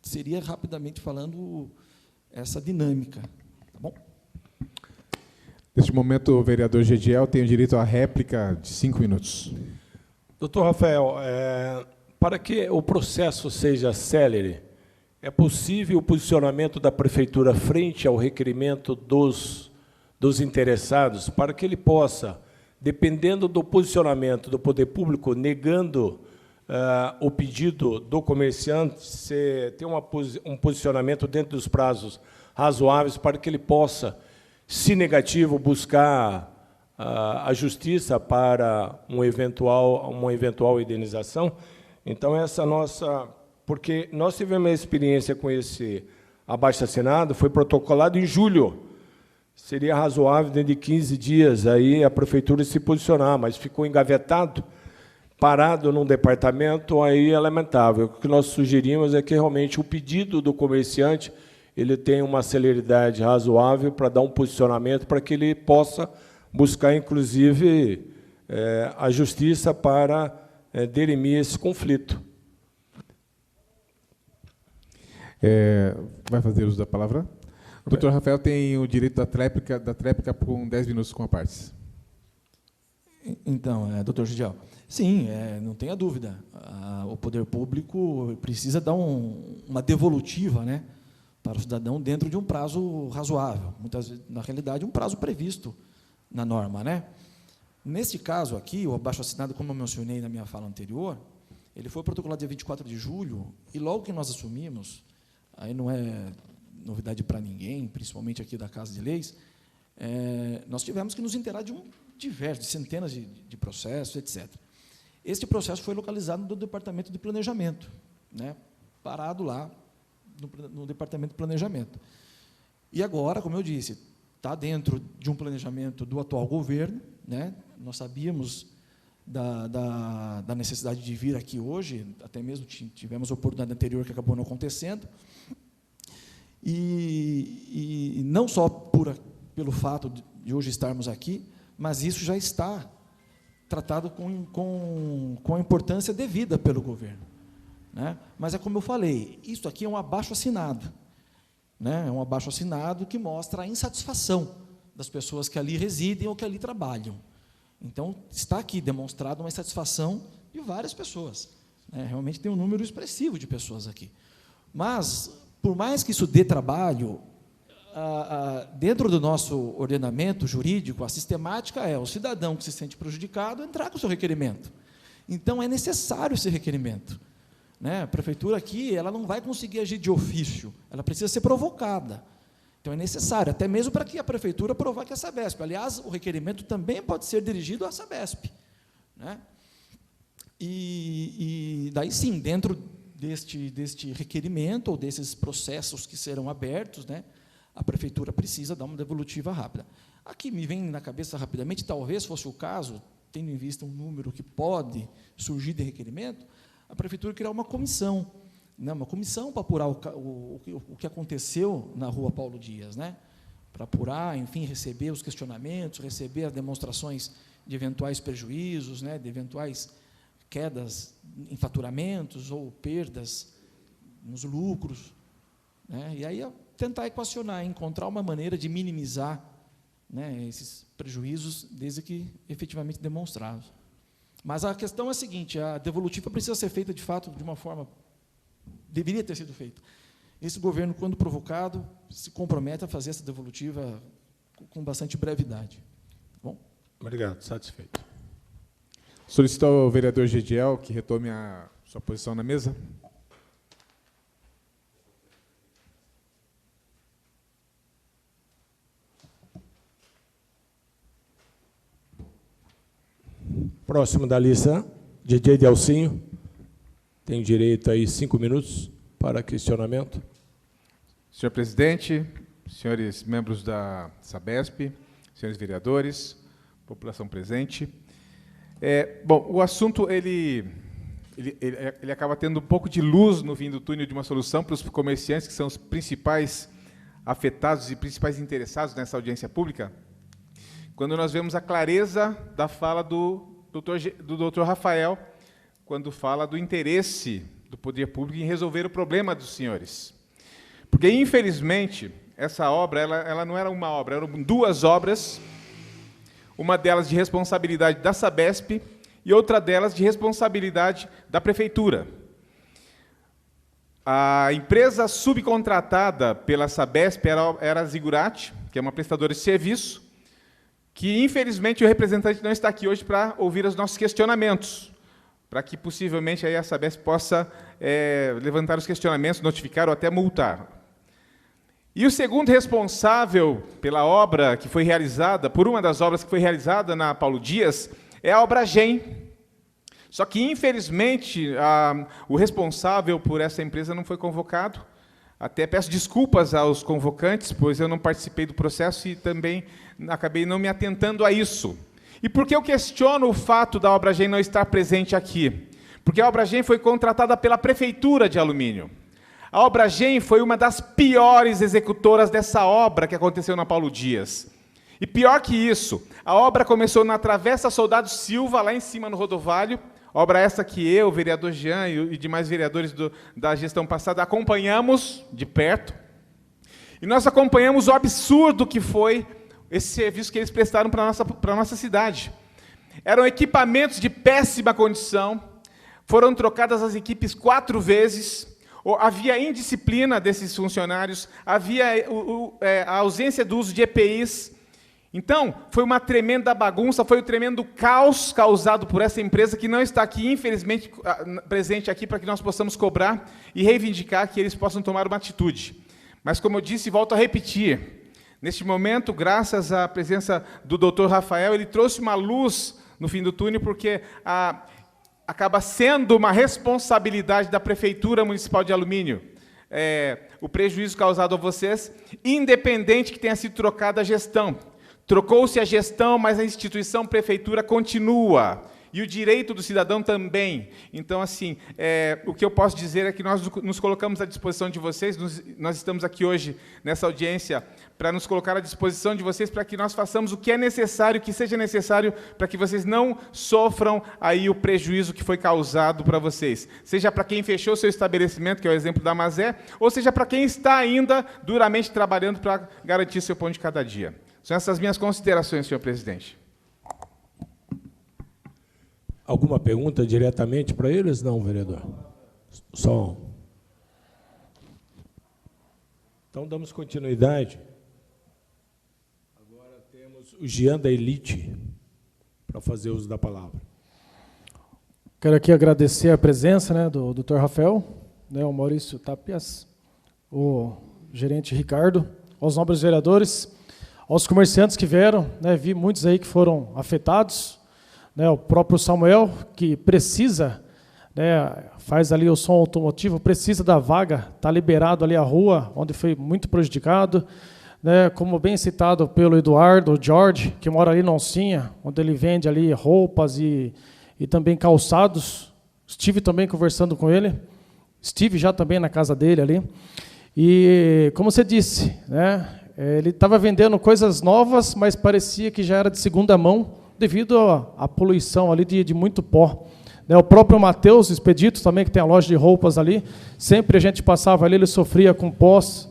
seria, rapidamente falando, essa dinâmica. Tá bom? Neste momento, o vereador Gediel tem o direito à réplica de 5 minutos. Doutor Rafael, para que o processo seja célere, é possível o posicionamento da prefeitura frente ao requerimento dos interessados, para que ele possa, dependendo do posicionamento do poder público, negando o pedido do comerciante, ter um posicionamento dentro dos prazos razoáveis, para que ele possa, se negativo, buscar a justiça para uma eventual indenização? Então, essa nossa... Porque nós tivemos uma experiência com esse abaixo-assinado, foi protocolado em julho. Seria razoável, dentro de 15 dias, aí a prefeitura se posicionar, mas ficou engavetado, parado num departamento, aí é lamentável. O que nós sugerimos é que, realmente, o pedido do comerciante ele tenha uma celeridade razoável para dar um posicionamento, para que ele possa buscar, inclusive, a justiça para dirimir esse conflito. Vai fazer uso da palavra? O doutor Rafael tem o direito da tréplica com 10 minutos com a parte. Então, doutor Gediel, sim, não tenha dúvida. O poder público precisa dar uma devolutiva, né, para o cidadão dentro de um prazo razoável. Muitas vezes, na realidade, um prazo previsto na norma, né? Nesse caso aqui, o abaixo-assinado, como eu mencionei na minha fala anterior, ele foi protocolado dia 24 de julho, e logo que nós assumimos, aí não é novidade para ninguém, principalmente aqui da Casa de Leis, nós tivemos que nos inteirar de centenas de processos, etc. Este processo foi localizado no Departamento de Planejamento, né, parado lá no Departamento de Planejamento. E agora, como eu disse, está dentro de um planejamento do atual governo, né? Nós sabíamos da necessidade de vir aqui hoje, até mesmo tivemos a oportunidade anterior que acabou não acontecendo, e não só pelo fato de hoje estarmos aqui, mas isso já está tratado com a importância devida pelo governo, né? Mas é como eu falei, isso aqui é um abaixo-assinado, né? É um abaixo-assinado que mostra a insatisfação das pessoas que ali residem ou que ali trabalham. Então, está aqui demonstrada uma insatisfação de várias pessoas. Realmente tem um número expressivo de pessoas aqui. Mas, por mais que isso dê trabalho, dentro do nosso ordenamento jurídico, a sistemática é o cidadão que se sente prejudicado entrar com o seu requerimento. Então, é necessário esse requerimento. A prefeitura aqui ela não vai conseguir agir de ofício, ela precisa ser provocada. Então, é necessário, até mesmo para que a prefeitura provoque a Sabesp. Aliás, o requerimento também pode ser dirigido à Sabesp. E daí, sim, dentro deste requerimento ou desses processos que serão abertos, a prefeitura precisa dar uma devolutiva rápida. Aqui me vem na cabeça rapidamente, talvez fosse o caso, tendo em vista um número que pode surgir de requerimento, a prefeitura criar uma comissão para apurar o que aconteceu na Rua Paulo Dias, para apurar, enfim, receber os questionamentos, receber as demonstrações de eventuais prejuízos, de eventuais quedas em faturamentos ou perdas nos lucros, e aí tentar equacionar, encontrar uma maneira de minimizar esses prejuízos, desde que efetivamente demonstrados. Mas a questão é a seguinte: a devolutiva precisa ser feita, de fato, de uma forma... Deveria ter sido feita. Esse governo, quando provocado, se compromete a fazer essa devolutiva com bastante brevidade. Bom? Obrigado, satisfeito. Solicito ao vereador Gediel que retome a sua posição na mesa. Próximo da lista, DJ Delcinho. Tem direito aí 5 minutos para questionamento. Senhor presidente, senhores membros da Sabesp, senhores vereadores, população presente. Bom, o assunto ele acaba tendo um pouco de luz no fim do túnel de uma solução para os comerciantes, que são os principais afetados e principais interessados nessa audiência pública, quando nós vemos a clareza da fala do doutor Rafael, quando fala do interesse do poder público em resolver o problema dos senhores. Porque, infelizmente, essa obra ela não era uma obra, eram 2 obras, uma delas de responsabilidade da Sabesp e outra delas de responsabilidade da Prefeitura. A empresa subcontratada pela Sabesp era a Zigurati, que é uma prestadora de serviço, que, infelizmente, o representante não está aqui hoje para ouvir os nossos questionamentos, para que, possivelmente, aí a Sabesp possa levantar os questionamentos, notificar ou até multar. E o segundo responsável pela obra que foi realizada, por uma das obras que foi realizada na Paulo Dias, é a obra GEM. Só que, infelizmente, o responsável por essa empresa não foi convocado. Até peço desculpas aos convocantes, pois eu não participei do processo e também acabei não me atentando a isso. E por que eu questiono o fato da obra GEM não estar presente aqui? Porque a obra GEM foi contratada pela Prefeitura de Alumínio. A obra GEM foi uma das piores executoras dessa obra que aconteceu na Paulo Dias. E pior que isso, a obra começou na Travessa Soldado Silva, lá em cima no rodovalho, obra essa que eu, o vereador Jean e demais vereadores da gestão passada acompanhamos de perto. E nós acompanhamos o absurdo que foi esse serviço que eles prestaram para a nossa cidade. Eram equipamentos de péssima condição, foram trocadas as equipes 4 vezes, havia indisciplina desses funcionários, havia a ausência do uso de EPIs. Então, foi uma tremenda bagunça, foi um tremendo caos causado por essa empresa que não está aqui, infelizmente, presente aqui para que nós possamos cobrar e reivindicar que eles possam tomar uma atitude. Mas, como eu disse, volto a repetir, neste momento, graças à presença do doutor Rafael, ele trouxe uma luz no fim do túnel, porque acaba sendo uma responsabilidade da Prefeitura Municipal de Alumínio o prejuízo causado a vocês, independente que tenha sido trocada a gestão. Trocou-se a gestão, mas a instituição prefeitura continua. E o direito do cidadão também. Então, assim, o que eu posso dizer é que nós nos colocamos à disposição de vocês, nós estamos aqui hoje, nessa audiência, para nos colocar à disposição de vocês, para que nós façamos o que é necessário, o que seja necessário, para que vocês não sofram aí o prejuízo que foi causado para vocês. Seja para quem fechou seu estabelecimento, que é o exemplo da Mazé, ou seja para quem está ainda duramente trabalhando para garantir seu pão de cada dia. São essas minhas considerações, senhor presidente. Alguma pergunta diretamente para eles? Não, vereador. Só. Então, damos continuidade. Agora temos o Jean da Elite para fazer uso da palavra. Quero aqui agradecer a presença, né, do Dr. Rafael, né, o Maurício Tapias, o gerente Ricardo, aos nobres vereadores, aos comerciantes que vieram, né, vi muitos aí que foram afetados, né, o próprio Samuel, que precisa, né, faz ali o som automotivo, precisa da vaga, está liberado ali a rua, onde foi muito prejudicado, né, como bem citado pelo Eduardo, o George, que mora ali na Oncinha, onde ele vende ali roupas e também calçados. Estive também conversando com ele, estive já também na casa dele ali, e como você disse, né, ele estava vendendo coisas novas, mas parecia que já era de segunda mão, devido à poluição ali de muito pó. Né, o próprio Matheus Expedito, também, que tem a loja de roupas ali, sempre a gente passava ali, ele sofria com pós,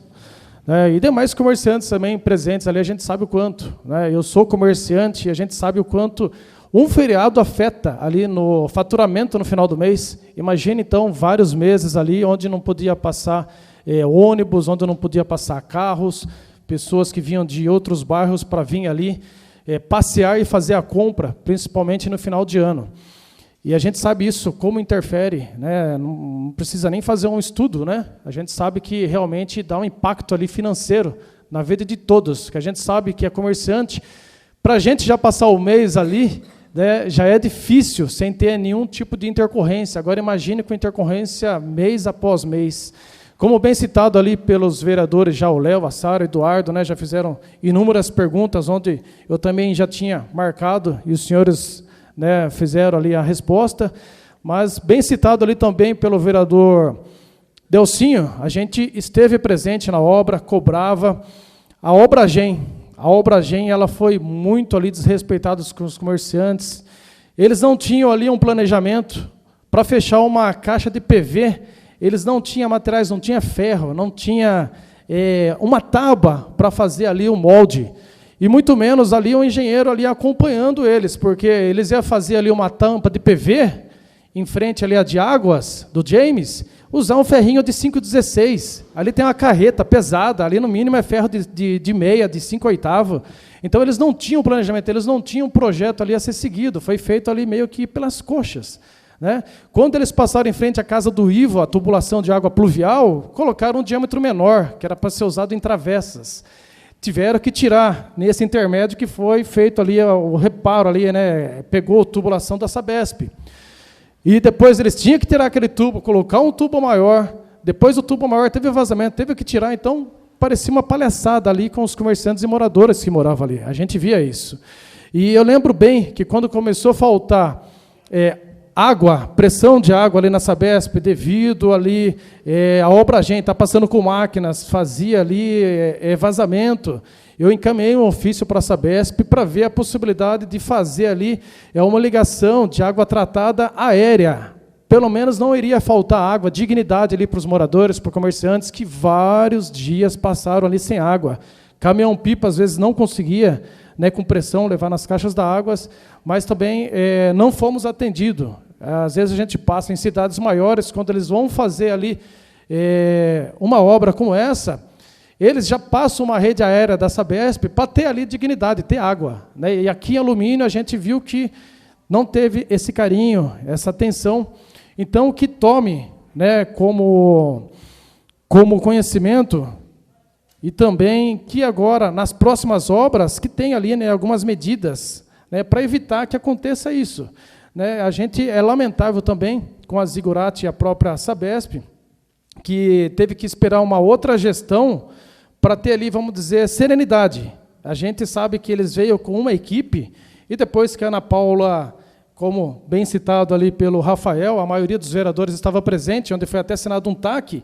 né, e demais comerciantes também presentes ali, a gente sabe o quanto. Né, eu sou comerciante e a gente sabe o quanto um feriado afeta ali no faturamento no final do mês. Imagine, então, vários meses ali onde não podia passar ônibus, onde não podia passar carros, pessoas que vinham de outros bairros para vir ali passear e fazer a compra, principalmente no final de ano. E a gente sabe isso, como interfere, né? Não precisa nem fazer um estudo, né? A gente sabe que realmente dá um impacto ali financeiro na vida de todos, que a gente sabe que é comerciante, para a gente já passar o mês ali, né, já é difícil, sem ter nenhum tipo de intercorrência. Agora imagine com intercorrência mês após mês. Como bem citado ali pelos vereadores, já o Léo, a Sara, o Eduardo, né, já fizeram inúmeras perguntas, onde eu também já tinha marcado, e os senhores, né, fizeram ali a resposta, mas bem citado ali também pelo vereador Delcinho, a gente esteve presente na obra, cobrava. A Obragem, ela foi muito ali desrespeitada com os comerciantes. Eles não tinham ali um planejamento para fechar uma caixa de PV. Eles não tinham materiais, não tinha ferro, não tinha uma tábua para fazer ali o molde. E muito menos ali um engenheiro ali acompanhando eles, porque eles iam fazer ali uma tampa de PV em frente ali a de águas do James, usar um ferrinho de 5,16. Ali tem uma carreta pesada, ali no mínimo é ferro de meia, de 5/8. Então eles não tinham planejamento, eles não tinham um projeto ali a ser seguido, foi feito ali meio que pelas coxas. Né? Quando eles passaram em frente à casa do Ivo, a tubulação de água pluvial, colocaram um diâmetro menor, que era para ser usado em travessas. Tiveram que tirar nesse intermédio que foi feito ali o reparo, ali, né? Pegou a tubulação da Sabesp. E depois eles tinham que tirar aquele tubo, colocar um tubo maior, depois o tubo maior teve vazamento, teve que tirar, então parecia uma palhaçada ali com os comerciantes e moradores que moravam ali. A gente via isso. E eu lembro bem que quando começou a faltar água, pressão de água ali na Sabesp, devido ali, a Obragem está passando com máquinas, fazia ali vazamento. Eu encaminhei um ofício para a Sabesp para ver a possibilidade de fazer ali uma ligação de água tratada aérea. Pelo menos não iria faltar água, dignidade ali para os moradores, para os comerciantes, que vários dias passaram ali sem água. Caminhão-pipa, às vezes, não conseguia, né, com pressão, levar nas caixas da água, mas também não fomos atendidos. Às vezes a gente passa em cidades maiores, quando eles vão fazer ali uma obra como essa, eles já passam uma rede aérea da Sabesp para ter ali dignidade, ter água. Né? E aqui em Alumínio a gente viu que não teve esse carinho, essa atenção. Então, que tome, né, como conhecimento, e também que agora, nas próximas obras, que tem ali, né, algumas medidas, né, para evitar que aconteça isso. Né? A gente é lamentável também com a Zigurate e a própria Sabesp, que teve que esperar uma outra gestão para ter ali, vamos dizer, serenidade. A gente sabe que eles veio com uma equipe, e depois que a Ana Paula, como bem citado ali pelo Rafael, a maioria dos vereadores estava presente, onde foi até assinado um TAC,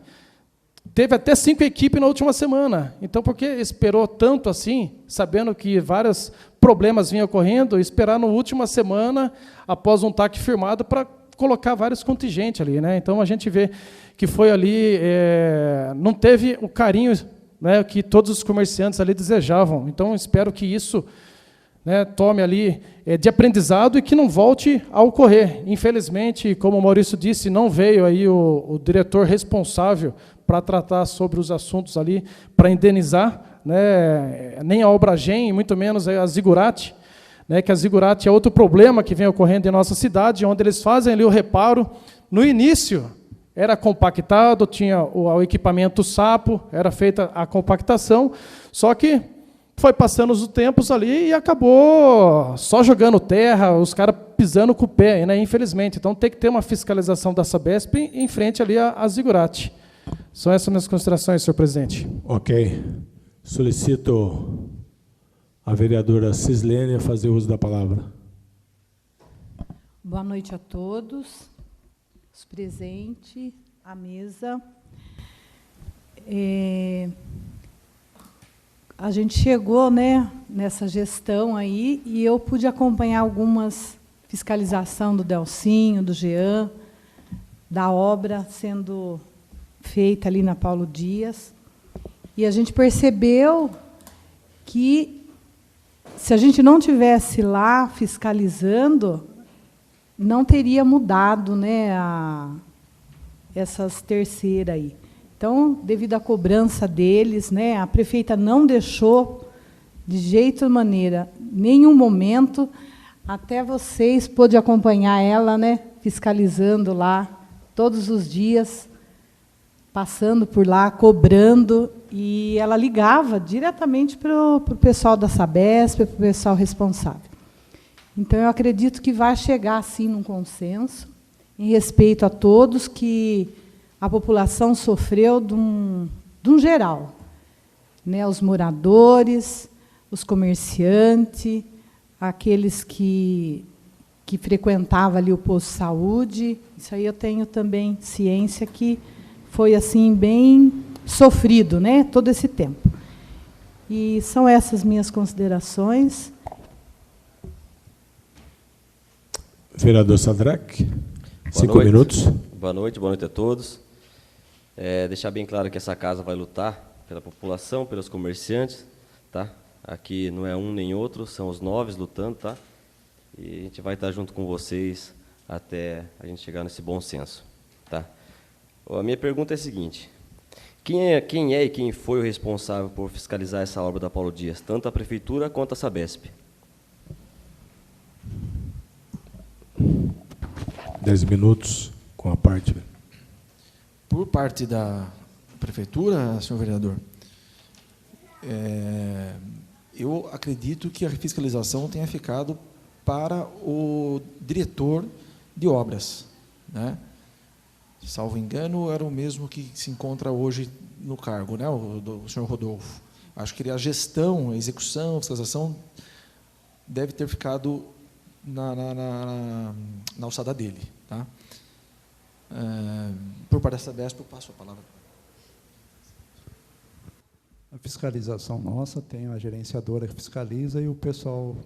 teve até 5 equipes na última semana. Então, por que esperou tanto assim, sabendo que vários problemas vinham ocorrendo, esperar na última semana, após um TAC firmado, para colocar vários contingentes ali, né? Então, a gente vê que foi ali, não teve o carinho né, que todos os comerciantes ali desejavam. Então, espero que isso, né, tome ali de aprendizado e que não volte a ocorrer. Infelizmente, como o Maurício disse, não veio aí o diretor responsável para tratar sobre os assuntos ali, para indenizar, né, nem a Obragem, muito menos a Zigurate, né, que a Zigurate é outro problema que vem ocorrendo em nossa cidade, onde eles fazem ali o reparo. No início, era compactado, tinha o equipamento sapo, era feita a compactação, só que foi passando os tempos ali e acabou só jogando terra, os caras pisando com o pé, né, infelizmente. Então, tem que ter uma fiscalização da Sabesp em frente ali à Zigurate. São essas minhas considerações, senhor presidente. Ok. Solicito a vereadora Cislene a fazer uso da palavra. Boa noite a todos, os presentes, a mesa. A gente chegou, né, nessa gestão aí e eu pude acompanhar algumas fiscalizações do Delcinho, do Jean, da obra sendo feita ali na Paulo Dias. E a gente percebeu que, se a gente não tivesse lá fiscalizando, não teria mudado, né, essas terceiras aí. Então, devido à cobrança deles, né, a prefeita não deixou, de jeito e maneira, nenhum momento, até vocês pôde acompanhar ela, né, fiscalizando lá, todos os dias, passando por lá, cobrando, e ela ligava diretamente para o pessoal da Sabesp, para o pessoal responsável. Então, eu acredito que vai chegar, sim, num consenso, em respeito a todos, que a população sofreu de um geral, né? Os moradores, os comerciantes, aqueles que frequentavam ali o posto de saúde. Isso aí eu tenho também ciência que foi assim bem sofrido, né, todo esse tempo. E são essas minhas considerações. Vereador Sadraque, 5 minutos. Boa noite a todos. Deixar bem claro que essa casa vai lutar pela população, pelos comerciantes, tá? Aqui não é um nem outro, são os 9 lutando, tá? E a gente vai estar junto com vocês até a gente chegar nesse bom senso, tá? A minha pergunta é a seguinte: quem é e quem foi o responsável por fiscalizar essa obra da Paulo Dias, tanto a prefeitura quanto a Sabesp? 10 minutos com a parte. Por parte da prefeitura, senhor vereador, eu acredito que a fiscalização tenha ficado para o diretor de obras, né? Salvo engano, era o mesmo que se encontra hoje no cargo, né, o senhor Rodolfo. Acho que a gestão, a execução, a fiscalização deve ter ficado na alçada dele, tá? Por parte da Sabesp, eu passo a palavra. A fiscalização nossa tem a gerenciadora que fiscaliza e o pessoal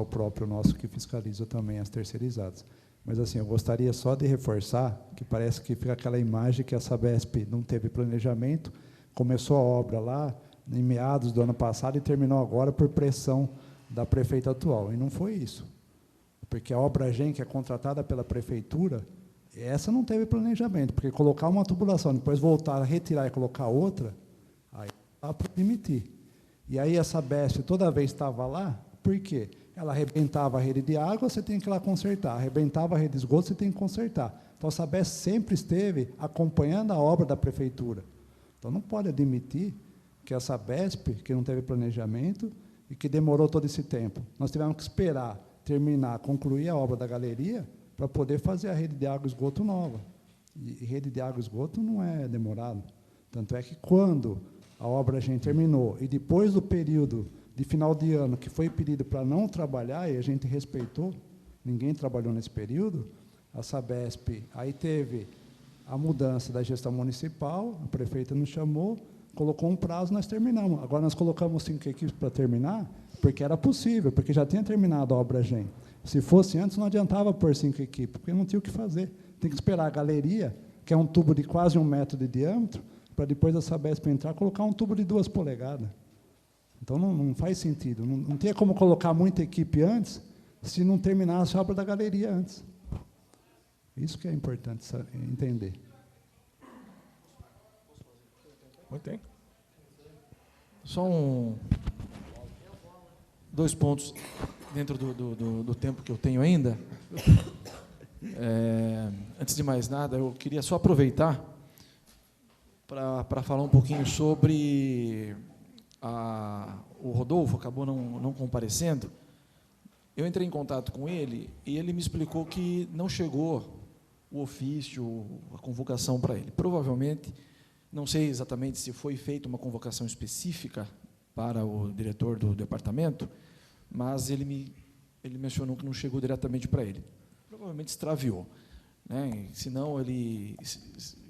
próprio nosso que fiscaliza também as terceirizadas. Mas, assim, eu gostaria só de reforçar que parece que fica aquela imagem que a Sabesp não teve planejamento, começou a obra lá em meados do ano passado e terminou agora por pressão da prefeita atual. E não foi isso. Porque a Obragem, que é contratada pela prefeitura, essa não teve planejamento, porque colocar uma tubulação, depois voltar a retirar e colocar outra, aí dá para demitir. E aí a Sabesp toda vez estava lá, por quê? Ela arrebentava a rede de água, você tem que ir lá consertar. Arrebentava a rede de esgoto, você tem que consertar. Então, a Sabesp sempre esteve acompanhando a obra da prefeitura. Então, não pode admitir que a Sabesp, que não teve planejamento e que demorou todo esse tempo. Nós tivemos que esperar terminar, concluir a obra da galeria para poder fazer a rede de água e esgoto nova. E rede de água e esgoto não é demorado. Tanto é que, quando a obra a gente terminou, e depois do período de final de ano, que foi pedido para não trabalhar, e a gente respeitou, ninguém trabalhou nesse período, a Sabesp, aí teve a mudança da gestão municipal, a prefeita nos chamou, colocou um prazo, nós terminamos. Agora nós colocamos 5 equipes para terminar, porque era possível, porque já tinha terminado a obra gente. Se fosse antes, não adiantava pôr 5 equipes, porque não tinha o que fazer. Tem que esperar a galeria, que é um tubo de quase 1 metro de diâmetro, para depois a Sabesp entrar colocar um tubo de 2 polegadas. Então, não faz sentido. Não tinha como colocar muita equipe antes, se não terminasse a obra da galeria antes. Isso que é importante entender. Tem. Só 2 pontos dentro do tempo que eu tenho ainda. Antes de mais nada, eu queria só aproveitar para falar um pouquinho sobre o Rodolfo, acabou não comparecendo. Eu entrei em contato com ele e ele me explicou que não chegou o ofício, a convocação para ele. Provavelmente, não sei exatamente se foi feita uma convocação específica para o diretor do departamento, mas ele mencionou que não chegou diretamente para ele. Provavelmente extraviou, né? Senão ele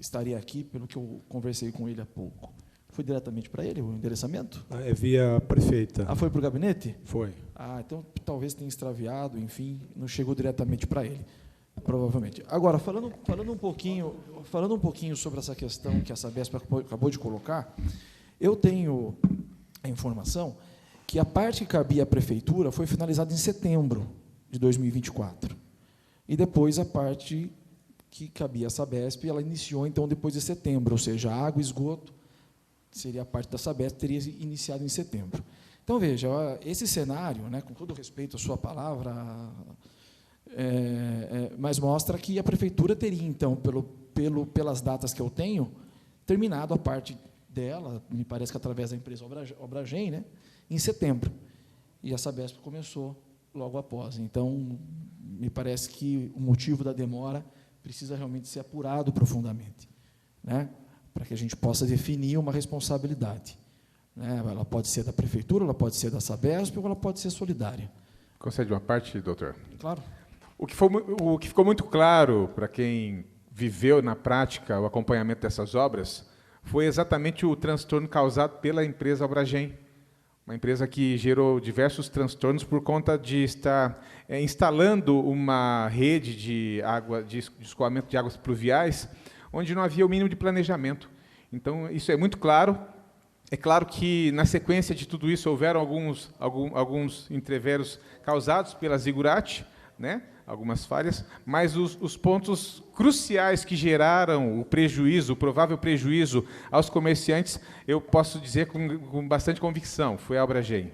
estaria aqui, pelo que eu conversei com ele há pouco. Foi diretamente para ele o endereçamento? É via prefeita. Foi para o gabinete? Foi. Então talvez tenha extraviado, enfim, não chegou diretamente para ele, provavelmente. Agora, falando um pouquinho sobre essa questão que a Sabesp acabou de colocar, eu tenho a informação que a parte que cabia à prefeitura foi finalizada em setembro de 2024. E depois a parte que cabia à Sabesp, ela iniciou, então, depois de setembro, ou seja, a água e esgoto, seria a parte da Sabesp, teria iniciado em setembro. Então, veja, esse cenário, né, com todo respeito à sua palavra, mas mostra que a prefeitura teria, então, pelas datas que eu tenho, terminado a parte dela, me parece que através da empresa Obragem, né, em setembro. E a Sabesp começou logo após. Então, me parece que o motivo da demora precisa realmente ser apurado profundamente, né, para que a gente possa definir uma responsabilidade, né? Ela pode ser da prefeitura, ela pode ser da Sabesp, ou ela pode ser solidária. Concede uma parte, doutor? Claro. O que ficou muito claro para quem viveu na prática o acompanhamento dessas obras foi exatamente o transtorno causado pela empresa Obragem, uma empresa que gerou diversos transtornos por conta de estar instalando uma rede de escoamento de águas pluviais, onde não havia o mínimo de planejamento. Então, isso é muito claro. É claro que, na sequência de tudo isso, houveram alguns entreveros causados pela Zigurate, né? Algumas falhas, mas os pontos cruciais que geraram o provável prejuízo aos comerciantes, eu posso dizer com bastante convicção, foi a Obragem.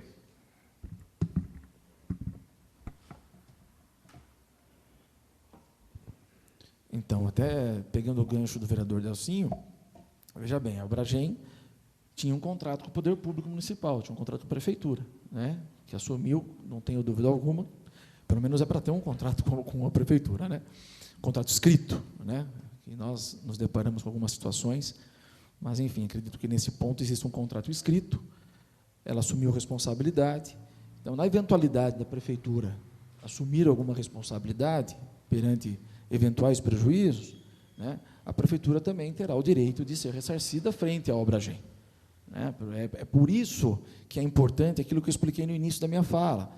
Então, até pegando o gancho do vereador Delcinho, veja bem, a Obragem tinha um contrato com o Poder Público Municipal, tinha um contrato com a Prefeitura, né, que assumiu, não tenho dúvida alguma, pelo menos é para ter um contrato com a Prefeitura, né, contrato escrito, né, que nós nos deparamos com algumas situações, mas, enfim, acredito que nesse ponto existe um contrato escrito, ela assumiu responsabilidade. Então, na eventualidade da Prefeitura assumir alguma responsabilidade perante eventuais prejuízos, né, a Prefeitura também terá o direito de ser ressarcida frente à Obragem. É por isso que é importante aquilo que eu expliquei no início da minha fala.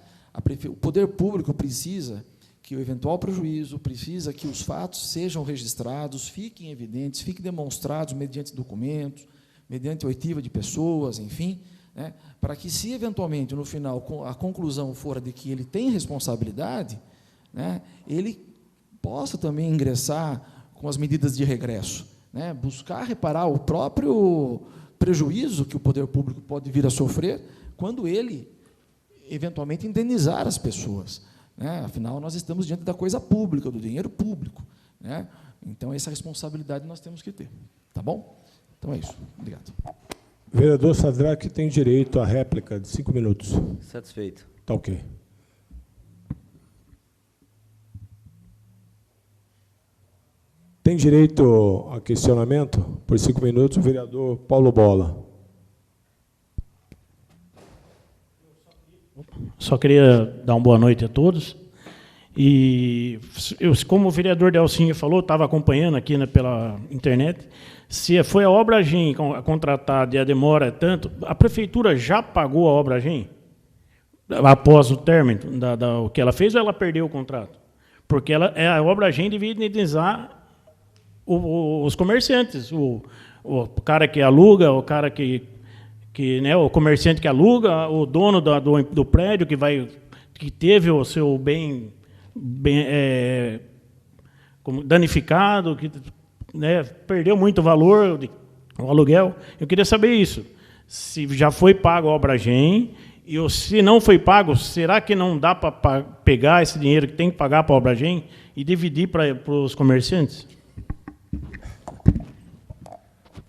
O poder público precisa que o eventual prejuízo, precisa que os fatos sejam registrados, fiquem evidentes, fiquem demonstrados mediante documentos, mediante oitiva de pessoas, enfim, né, para que, se eventualmente, no final, a conclusão for de que ele tem responsabilidade, né, ele possa também ingressar com as medidas de regresso, né, buscar reparar o próprio prejuízo que o poder público pode vir a sofrer quando ele, eventualmente, indenizar as pessoas, né? Afinal, nós estamos diante da coisa pública, do dinheiro público, né? Então, essa responsabilidade nós temos que ter. Tá bom? Então, é isso. Obrigado. Vereador Sadraque tem direito à réplica de 5 minutos. Satisfeito. Tá ok. Tem direito a questionamento? Por 5 minutos, o vereador Paulo Bola. Só queria dar uma boa noite a todos. E, como o vereador Delcinho falou, estava acompanhando aqui, né, pela internet, se foi a Obragem contratada e a demora é tanto, a prefeitura já pagou a Obragem após o término o que ela fez, ou ela perdeu o contrato? Porque a Obragem devia indenizar os comerciantes, o cara que aluga, o cara né, o comerciante que aluga, o dono do prédio que teve o seu bem danificado, que, né, perdeu muito valor o aluguel. Eu queria saber isso. Se já foi pago a Obragem, e se não foi pago, será que não dá para pegar esse dinheiro que tem que pagar para a Obragem e dividir para os comerciantes?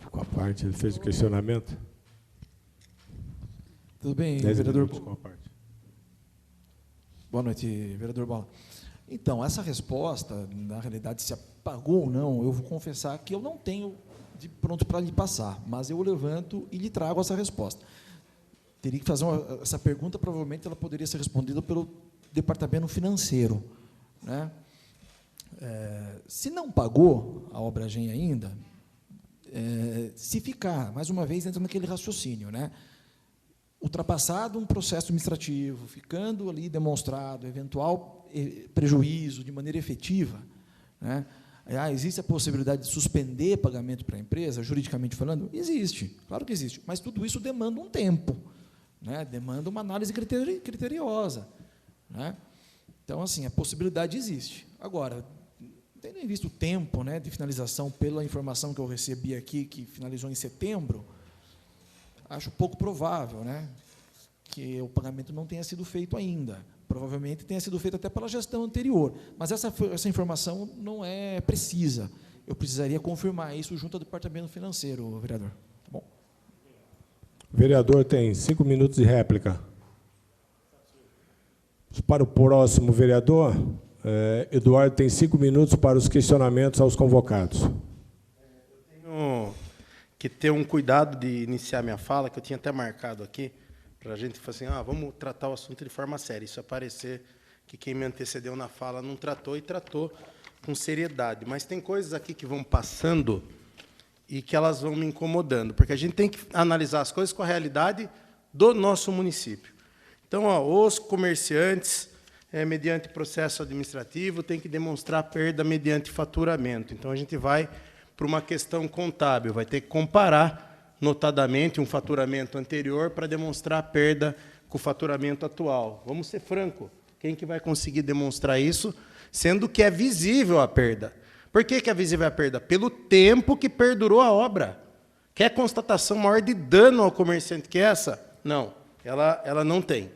Com a parte, ele fez o questionamento. Tudo bem, 10 vereador? minutos com a parte. Boa noite, vereador Bola. Então, essa resposta, na realidade, se pagou ou não, eu vou confessar que eu não tenho de pronto para lhe passar, mas eu levanto e lhe trago essa resposta. Teria que fazer essa pergunta, provavelmente ela poderia ser respondida pelo departamento financeiro, né? Se não pagou a Obragem ainda, se ficar, mais uma vez, dentro daquele raciocínio, né? Ultrapassado um processo administrativo, ficando ali demonstrado eventual prejuízo de maneira efetiva, né? Existe a possibilidade de suspender pagamento para a empresa, juridicamente falando? Existe, claro que existe, mas tudo isso demanda um tempo, né? Demanda uma análise criteriosa, né? Então, assim, a possibilidade existe. Agora, tendo em vista o tempo, né, de finalização, pela informação que eu recebi aqui, que finalizou em setembro, acho pouco provável, né, que o pagamento não tenha sido feito ainda. Provavelmente tenha sido feito até pela gestão anterior, mas essa informação não é precisa. Eu precisaria confirmar isso junto ao departamento financeiro, vereador. Tá bom? O vereador tem 5 minutos de réplica. Para o próximo vereador, Eduardo tem 5 minutos para os questionamentos aos convocados. Eu tenho que ter um cuidado de iniciar minha fala, que eu tinha até marcado aqui, para a gente falar assim, vamos tratar o assunto de forma séria. Isso é parecer que quem me antecedeu na fala não tratou, e tratou com seriedade. Mas tem coisas aqui que vão passando e que elas vão me incomodando, porque a gente tem que analisar as coisas com a realidade do nosso município. Então, os comerciantes, mediante processo administrativo, têm que demonstrar perda mediante faturamento. Então, a gente vai para uma questão contábil, vai ter que comparar notadamente um faturamento anterior para demonstrar a perda com o faturamento atual. Vamos ser franco, quem que vai conseguir demonstrar isso, sendo que é visível a perda? Por que é visível a perda? Pelo tempo que perdurou a obra. Quer constatação maior de dano ao comerciante que essa? Não, ela não tem.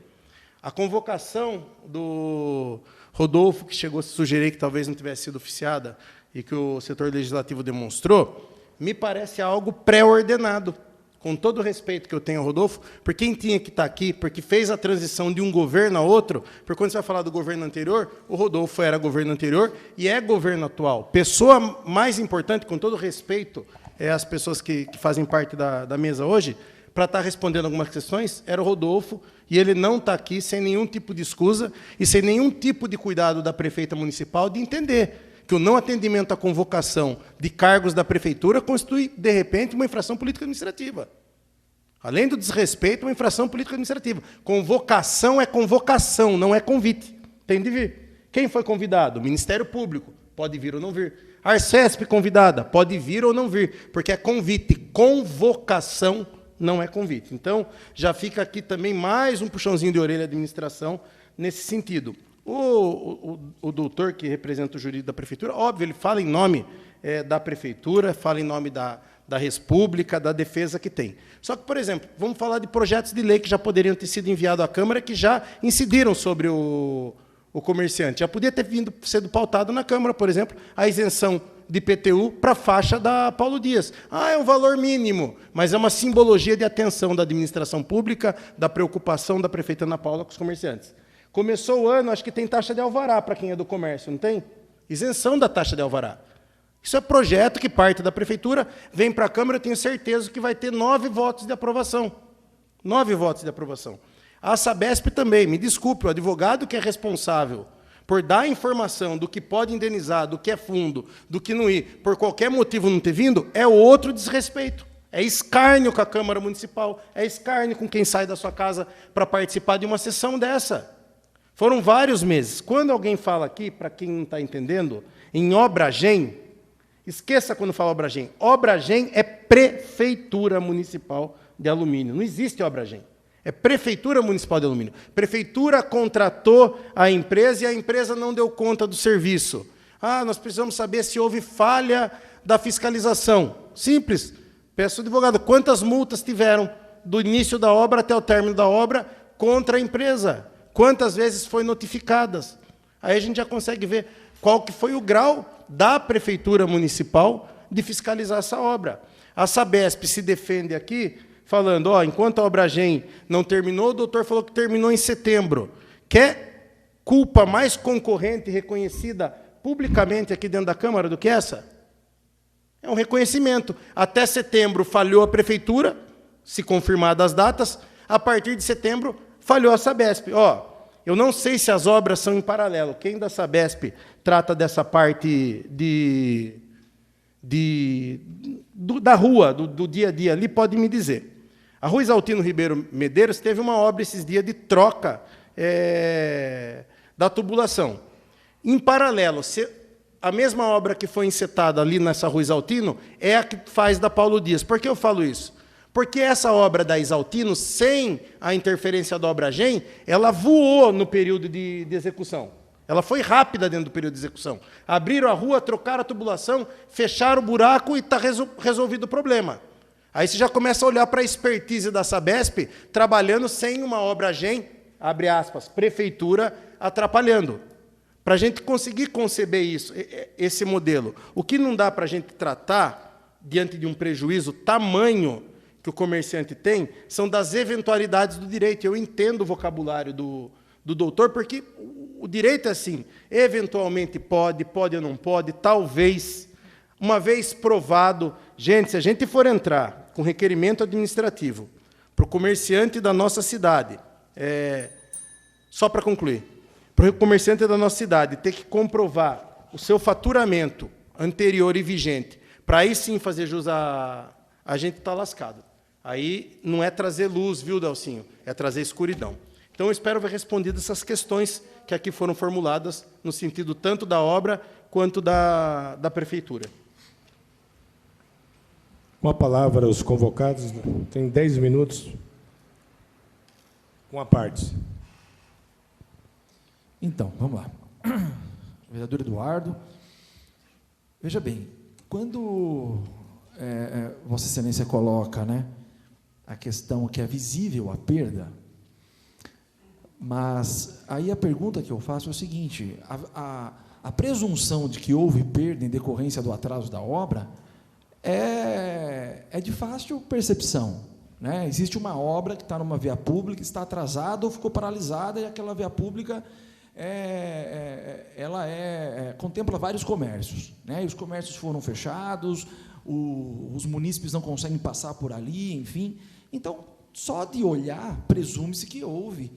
A convocação do Rodolfo, que chegou a sugerir que talvez não tivesse sido oficiada, e que o setor legislativo demonstrou, me parece algo pré-ordenado, com todo o respeito que eu tenho ao Rodolfo, porque quem tinha que estar aqui, porque fez a transição de um governo a outro, porque quando você vai falar do governo anterior, o Rodolfo era governo anterior e é governo atual. Pessoa mais importante, com todo o respeito às pessoas que fazem parte da mesa hoje, para estar respondendo algumas questões, era o Rodolfo, e ele não está aqui sem nenhum tipo de escusa e sem nenhum tipo de cuidado da prefeita municipal de entender que o não atendimento à convocação de cargos da prefeitura constitui, de repente, uma infração político-administrativa. Além do desrespeito, uma infração político-administrativa. Convocação é convocação, não é convite. Tem de vir. Quem foi convidado? O Ministério Público. Pode vir ou não vir. Arcesp convidada. Pode vir ou não vir, porque é convite. Convocação não é convite. Então, já fica aqui também mais um puxãozinho de orelha à administração nesse sentido. O doutor que representa o jurídico da prefeitura, óbvio, ele fala em nome da prefeitura, fala em nome da República, da defesa que tem. Só que, por exemplo, vamos falar de projetos de lei que já poderiam ter sido enviados à Câmara, que já incidiram sobre o comerciante. Já podia ter sido pautado na Câmara, por exemplo, a isenção de IPTU para a faixa da Paulo Dias. É um valor mínimo, mas é uma simbologia de atenção da administração pública, da preocupação da prefeita Ana Paula com os comerciantes. Começou o ano, acho que tem taxa de alvará para quem é do comércio, não tem? Isenção da taxa de alvará. Isso é projeto que parte da prefeitura, vem para a Câmara, eu tenho certeza que vai ter 9 votos de aprovação. 9 votos de aprovação. A Sabesp também, me desculpe, o advogado que é responsável por dar informação do que pode indenizar, do que é fundo, do que não ir, por qualquer motivo não ter vindo, é outro desrespeito. É escárnio com a Câmara Municipal, é escárnio com quem sai da sua casa para participar de uma sessão dessa. Foram vários meses. Quando alguém fala aqui, para quem não está entendendo, em Obragem, Esqueça quando fala Obragem. Obragem é Prefeitura Municipal de Alumínio. Não existe Obragem. É Prefeitura Municipal de Alumínio. Prefeitura contratou a empresa e a empresa não deu conta do serviço. Nós precisamos saber se houve falha da fiscalização. Simples. Peço ao advogado, quantas multas tiveram do início da obra até o término da obra contra a empresa? Quantas vezes foi notificadas? Aí a gente já consegue ver qual que foi o grau da Prefeitura Municipal de fiscalizar essa obra. A Sabesp se defende aqui, falando, enquanto a Obragem não terminou, o doutor falou que terminou em setembro. Quer culpa mais concorrente reconhecida publicamente aqui dentro da Câmara do que essa? É um reconhecimento. Até setembro falhou a Prefeitura, se confirmadas as datas, a partir de setembro falhou a Sabesp. Eu não sei se as obras são em paralelo. Quem da Sabesp trata dessa parte da rua, do dia a dia ali, pode me dizer. A Rua Exaltino Ribeiro Medeiros teve uma obra esses dias de troca da tubulação. Em paralelo, a mesma obra que foi encetada ali nessa Rua Exaltino é a que faz da Paulo Dias. Por que eu falo isso? Porque essa obra da Exaltino, sem a interferência da Obragem, ela voou no período de execução. Ela foi rápida dentro do período de execução. Abriram a rua, trocaram a tubulação, fecharam o buraco e está resolvido o problema. Aí você já começa a olhar para a expertise da Sabesp, trabalhando sem uma Obragem, abre aspas, prefeitura, atrapalhando. Para a gente conseguir conceber isso, esse modelo. O que não dá para a gente tratar, diante de um prejuízo tamanho que o comerciante tem, são das eventualidades do direito. Eu entendo o vocabulário do doutor, porque o direito é assim, eventualmente pode ou não pode, talvez, uma vez provado. Gente, se a gente for entrar com requerimento administrativo para o comerciante da nossa cidade, só para concluir, para o comerciante da nossa cidade ter que comprovar o seu faturamento anterior e vigente, para aí sim fazer jus a gente está lascado. Aí não é trazer luz, viu, Delcinho? É trazer escuridão. Então, eu espero ver respondidas essas questões que aqui foram formuladas, no sentido tanto da obra quanto da prefeitura. Com a palavra, os convocados, tem 10 minutos. Com a parte. Então, vamos lá. Vereador Eduardo, veja bem, quando Vossa Excelência coloca, a questão que é visível a perda, mas aí a pergunta que eu faço é o seguinte: a presunção de que houve perda em decorrência do atraso da obra é de fácil percepção. Existe uma obra que está numa via pública, está atrasada ou ficou paralisada, e aquela via pública ela contempla vários comércios. E os comércios foram fechados, os munícipes não conseguem passar por ali, enfim. Então, só de olhar, presume-se que houve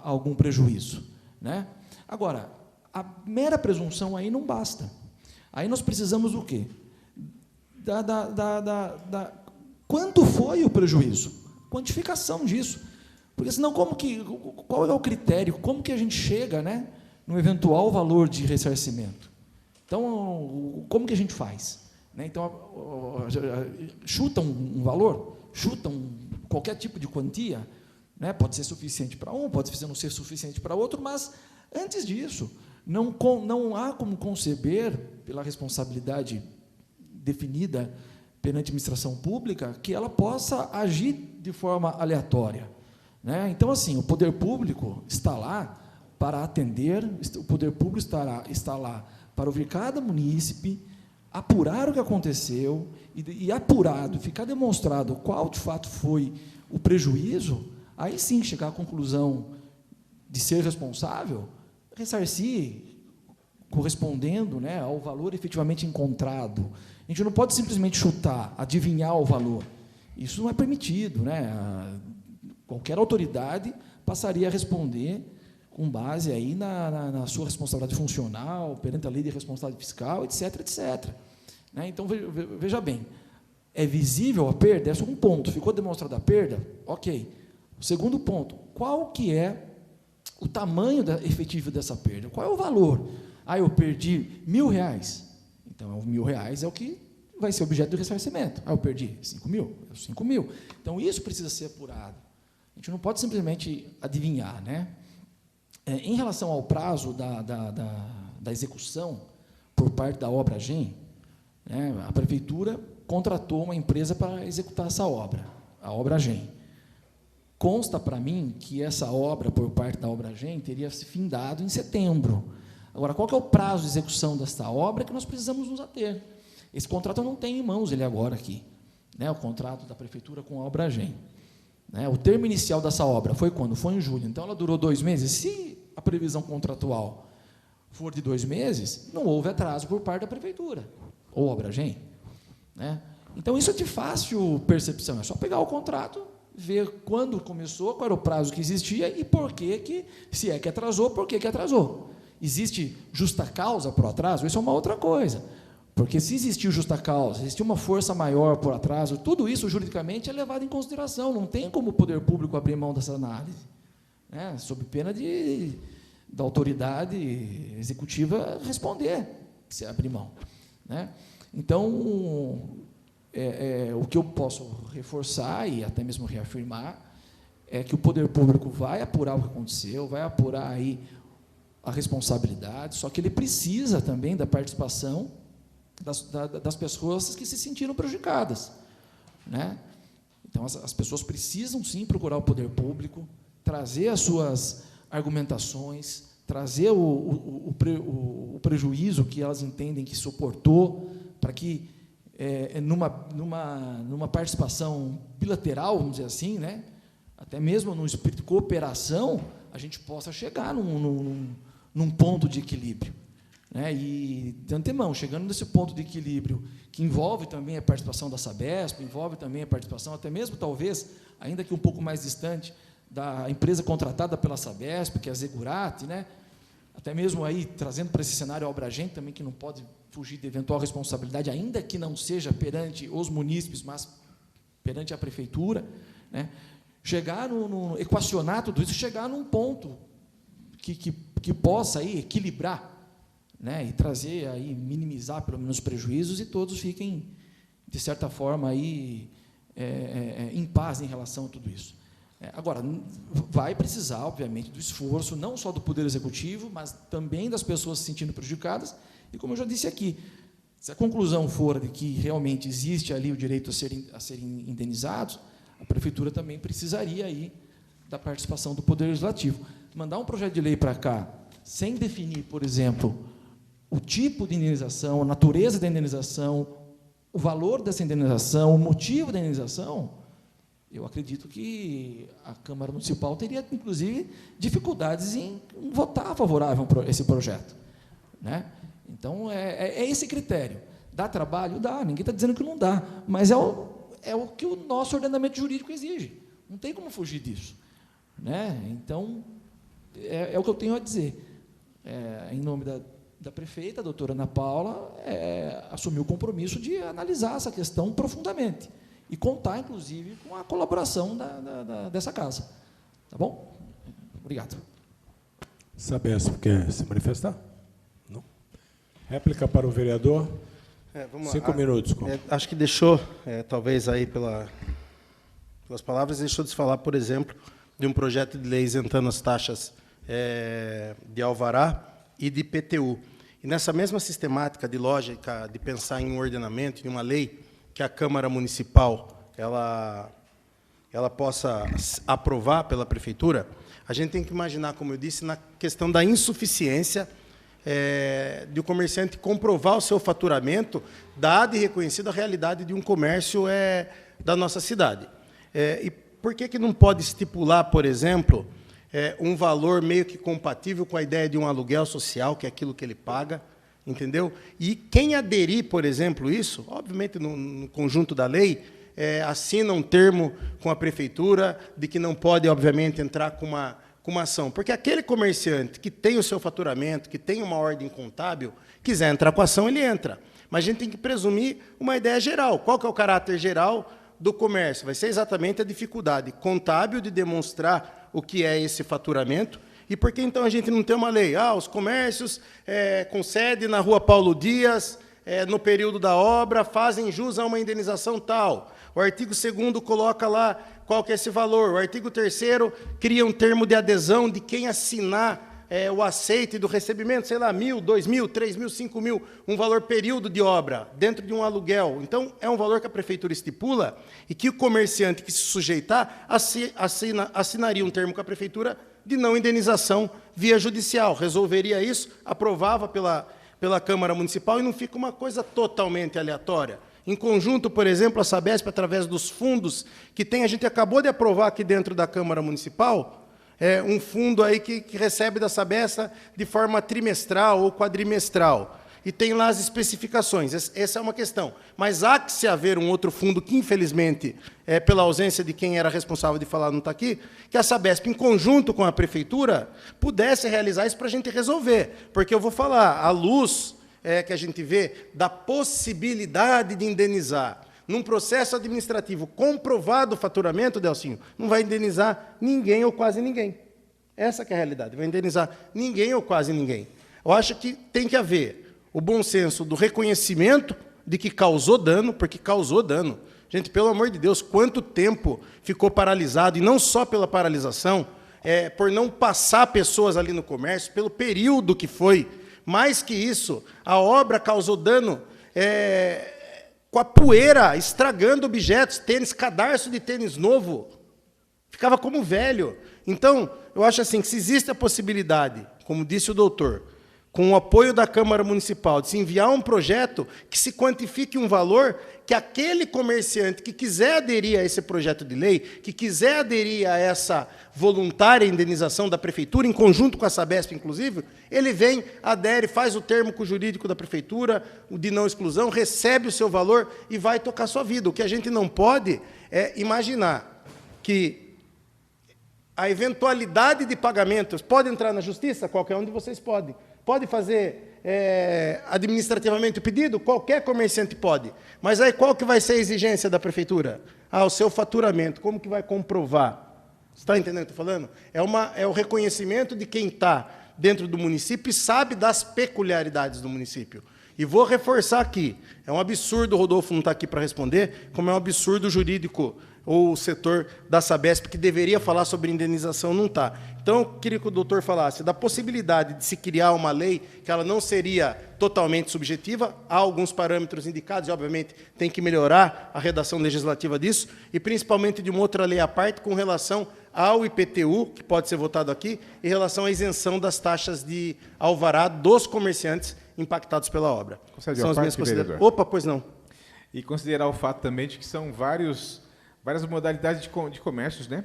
algum prejuízo. Agora, a mera presunção aí não basta. Aí nós precisamos do quê? Quanto foi o prejuízo? Quantificação disso. Porque senão, qual é o critério? Como que a gente chega no eventual valor de ressarcimento? Então, como que a gente faz? Então, chuta um valor, chuta qualquer tipo de quantia, pode ser suficiente para um, pode não ser suficiente para outro, mas, antes disso, não há como conceber, pela responsabilidade definida pela administração pública, que ela possa agir de forma aleatória. Então, assim, o poder público está lá para atender, o poder público está lá para ouvir cada munícipe, apurar o que aconteceu, e apurado, ficar demonstrado qual, de fato, foi o prejuízo, aí sim chegar à conclusão de ser responsável, ressarcir, correspondendo ao valor efetivamente encontrado. A gente não pode simplesmente chutar, adivinhar o valor. Isso não é permitido. Qualquer autoridade passaria a responder com base aí na sua responsabilidade funcional, perante a lei de responsabilidade fiscal, etc., etc. Então, veja bem, é visível a perda? Esse é um ponto. Ficou demonstrada a perda? Ok. O segundo ponto, qual que é o tamanho efetivo dessa perda? Qual é o valor? Eu perdi R$1.000. Então, R$ 1.000 é o que vai ser objeto do ressarcimento. Eu perdi 5 mil, 5 mil. Então, isso precisa ser apurado. A gente não pode simplesmente adivinhar, né? Em relação ao prazo da execução por parte da Obra-Gen, né, a Prefeitura contratou uma empresa para executar essa obra, a Obra-Gen. Consta para mim que essa obra, por parte da Obra-Gen, teria se findado em setembro. Agora, qual que é o prazo de execução desta obra que nós precisamos nos ater? Esse contrato eu não tenho em mãos, ele agora aqui, né, o contrato da Prefeitura com a Obra-Gen. Né, o termo inicial dessa obra foi quando? Foi em julho. Então, ela durou 2 meses. Se a previsão contratual for de 2 meses, não houve atraso por parte da Prefeitura, ou Obra-Gen. Né? Então, isso é de fácil percepção. É só pegar o contrato, ver quando começou, qual era o prazo que existia e por que, se é que atrasou, por que atrasou. Existe justa causa por atraso? Isso é uma outra coisa. Porque se existiu justa causa, existiu uma força maior por atraso, tudo isso juridicamente é levado em consideração. Não tem como o poder público abrir mão dessa análise, né, sob pena da autoridade executiva responder se abrir mão. Né? Então, o que eu posso reforçar e até mesmo reafirmar é que o poder público vai apurar o que aconteceu, vai apurar aí a responsabilidade, só que ele precisa também da participação das pessoas que se sentiram prejudicadas. Né? Então, as pessoas precisam, sim, procurar o poder público, trazer as suas argumentações, trazer o prejuízo que elas entendem que suportou, para que, numa participação bilateral, vamos dizer assim, né, até mesmo num espírito de cooperação, a gente possa chegar num ponto de equilíbrio. Né, e, de antemão, chegando nesse ponto de equilíbrio, que envolve também a participação da Sabesp, envolve também a participação, até mesmo, talvez, ainda que um pouco mais distante, da empresa contratada pela Sabesp, que é a Zegurate, né, até mesmo aí, trazendo para esse cenário a Obra-Gen, também, que não pode fugir de eventual responsabilidade, ainda que não seja perante os munícipes, mas perante a Prefeitura, né, chegar equacionar tudo isso, chegar num ponto que possa aí equilibrar, né, e trazer aí, minimizar pelo menos os prejuízos e todos fiquem, de certa forma, aí, em paz em relação a tudo isso. Agora, vai precisar, obviamente, do esforço, não só do Poder Executivo, mas também das pessoas se sentindo prejudicadas, e, como eu já disse aqui, se a conclusão for de que realmente existe ali o direito a serem indenizados, a Prefeitura também precisaria aí da participação do Poder Legislativo. Mandar um projeto de lei para cá, sem definir, por exemplo, o tipo de indenização, a natureza da indenização, o valor dessa indenização, o motivo da indenização, eu acredito que a Câmara Municipal teria, inclusive, dificuldades em votar favorável a esse projeto. Né? Então, é esse critério. Dá trabalho? Dá, ninguém está dizendo que não dá, mas é o que o nosso ordenamento jurídico exige. Não tem como fugir disso. Né? Então, é o que eu tenho a dizer. Em nome da prefeita, a doutora Ana Paula, assumiu o compromisso de analisar essa questão profundamente e contar, inclusive, com a colaboração dessa casa. Tá bom? Obrigado. Sabesp, quer se manifestar? Não? Réplica para o vereador. Vamos 5 minutos. Acho que deixou, talvez, aí pelas palavras, deixou de se falar, por exemplo, de um projeto de lei isentando as taxas de alvará e de IPTU. E nessa mesma sistemática de lógica de pensar em um ordenamento, em uma lei que a Câmara Municipal ela possa aprovar pela Prefeitura, a gente tem que imaginar, como eu disse, na questão da insuficiência de o comerciante comprovar o seu faturamento, dada e reconhecida a realidade de um comércio da nossa cidade. E por que não pode estipular, por exemplo, um valor meio que compatível com a ideia de um aluguel social, que é aquilo que ele paga, entendeu? E quem aderir, por exemplo, isso, obviamente, no conjunto da lei, assina um termo com a Prefeitura de que não pode, obviamente, entrar com uma ação. Porque aquele comerciante que tem o seu faturamento, que tem uma ordem contábil, quiser entrar com a ação, ele entra. Mas a gente tem que presumir uma ideia geral. Qual que é o caráter geral do comércio? Vai ser exatamente a dificuldade contábil de demonstrar o que é esse faturamento. E por que, então, a gente não tem uma lei? Os comércios com sede na Rua Paulo Dias, no período da obra, fazem jus a uma indenização tal. O artigo 2º coloca lá qual que é esse valor. O artigo 3º cria um termo de adesão de quem assinar o aceite do recebimento, sei lá, 1.000, 2.000, 3.000, 5.000, um valor período de obra, dentro de um aluguel. Então, é um valor que a prefeitura estipula e que o comerciante que se sujeitar assinaria um termo com a prefeitura de não indenização via judicial. Resolveria isso, aprovava pela Câmara Municipal e não fica uma coisa totalmente aleatória. Em conjunto, por exemplo, a Sabesp, através dos fundos que tem, a gente acabou de aprovar aqui dentro da Câmara Municipal, um fundo aí que recebe da Sabesp de forma trimestral ou quadrimestral. E tem lá as especificações. Essa é uma questão. Mas há que se haver um outro fundo que, infelizmente, pela ausência de quem era responsável de falar, não está aqui, que a Sabesp, em conjunto com a Prefeitura, pudesse realizar isso para a gente resolver. Porque eu vou falar, à luz que a gente vê da possibilidade de indenizar, num processo administrativo comprovado o faturamento, Delcinho, não vai indenizar ninguém ou quase ninguém. Essa que é a realidade. Vai indenizar ninguém ou quase ninguém. Eu acho que tem que haver o bom senso do reconhecimento de que causou dano, porque causou dano. Gente, pelo amor de Deus, quanto tempo ficou paralisado, e não só pela paralisação, por não passar pessoas ali no comércio, pelo período que foi. Mais que isso, a obra causou dano com a poeira, estragando objetos, tênis, cadarço de tênis novo, ficava como velho. Então, eu acho assim, que se existe a possibilidade, como disse o doutor, com o apoio da Câmara Municipal, de se enviar um projeto que se quantifique um valor que aquele comerciante que quiser aderir a esse projeto de lei, que quiser aderir a essa voluntária indenização da Prefeitura, em conjunto com a Sabesp, inclusive, ele vem, adere, faz o termo com o jurídico da Prefeitura, o de não exclusão, recebe o seu valor e vai tocar a sua vida. O que a gente não pode é imaginar que a eventualidade de pagamentos pode entrar na Justiça? Qualquer um de vocês pode. Pode fazer administrativamente o pedido? Qualquer comerciante pode. Mas aí qual que vai ser a exigência da Prefeitura? O seu faturamento. Como que vai comprovar? Você está entendendo o que eu estou falando? É o reconhecimento de quem está dentro do município e sabe das peculiaridades do município. E vou reforçar aqui, é um absurdo o Rodolfo não estar aqui para responder, como é um absurdo o jurídico ou o setor da Sabesp, que deveria falar sobre indenização, não está. Então, eu queria que o doutor falasse da possibilidade de se criar uma lei que ela não seria totalmente subjetiva, há alguns parâmetros indicados, e, obviamente, tem que melhorar a redação legislativa disso, e, principalmente, de uma outra lei à parte com relação ao IPTU, que pode ser votado aqui, em relação à isenção das taxas de alvará dos comerciantes impactados pela obra. São as minhas considerações. Opa, pois não. E considerar o fato também de que são várias modalidades de comércios, né?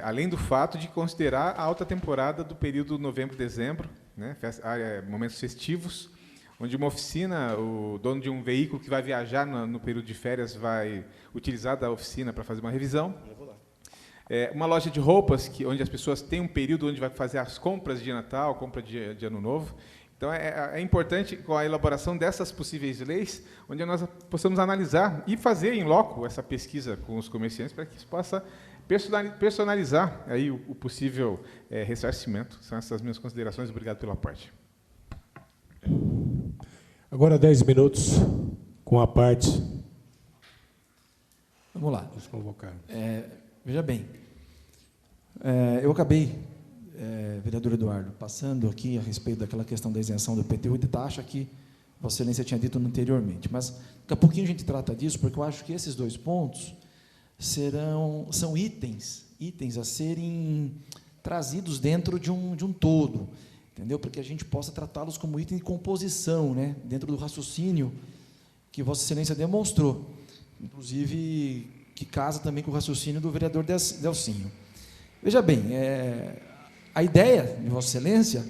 Além do fato de considerar a alta temporada do período novembro-dezembro, né? Momentos festivos, onde uma oficina, o dono de um veículo que vai viajar no período de férias vai utilizar da oficina para fazer uma revisão. Uma loja de roupas, onde as pessoas têm um período onde vai fazer as compras de Natal, compra de Ano Novo. Então, é importante, com a elaboração dessas possíveis leis, onde nós possamos analisar e fazer em loco essa pesquisa com os comerciantes, para que isso possa personalizar aí o possível ressarcimento. São essas minhas considerações. Obrigado pela parte. Agora 10 minutos com a parte. Vamos lá. Vamos convocar. Veja bem, eu acabei, vereador Eduardo, passando aqui a respeito daquela questão da isenção do IPTU e de taxa que Vossa Excelência tinha dito anteriormente. Mas daqui a pouquinho a gente trata disso, porque eu acho que esses dois pontos são itens a serem trazidos dentro de um todo, entendeu? Para que a gente possa tratá-los como item de composição, né? Dentro do raciocínio que Vossa Excelência demonstrou, inclusive que casa também com o raciocínio do vereador Delcinho. Veja bem, a ideia de Vossa Excelência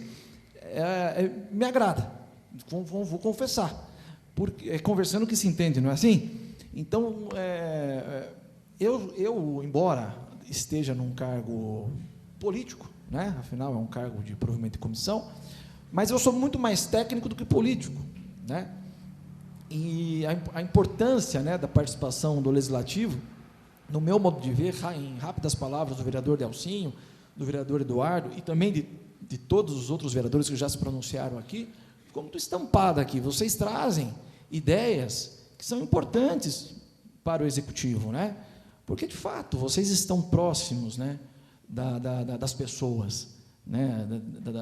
me agrada, vou confessar, porque conversando que se entende, não é assim? Então, eu, embora esteja num cargo político, né? Afinal é um cargo de provimento de comissão, mas eu sou muito mais técnico do que político, né? E a importância, né, da participação do Legislativo, no meu modo de ver, em rápidas palavras do vereador Delcinho, do vereador Eduardo e também de todos os outros vereadores que já se pronunciaram aqui, ficou muito estampada aqui. Vocês trazem ideias que são importantes para o executivo, né? Porque, de fato, vocês estão próximos, né, das pessoas, né,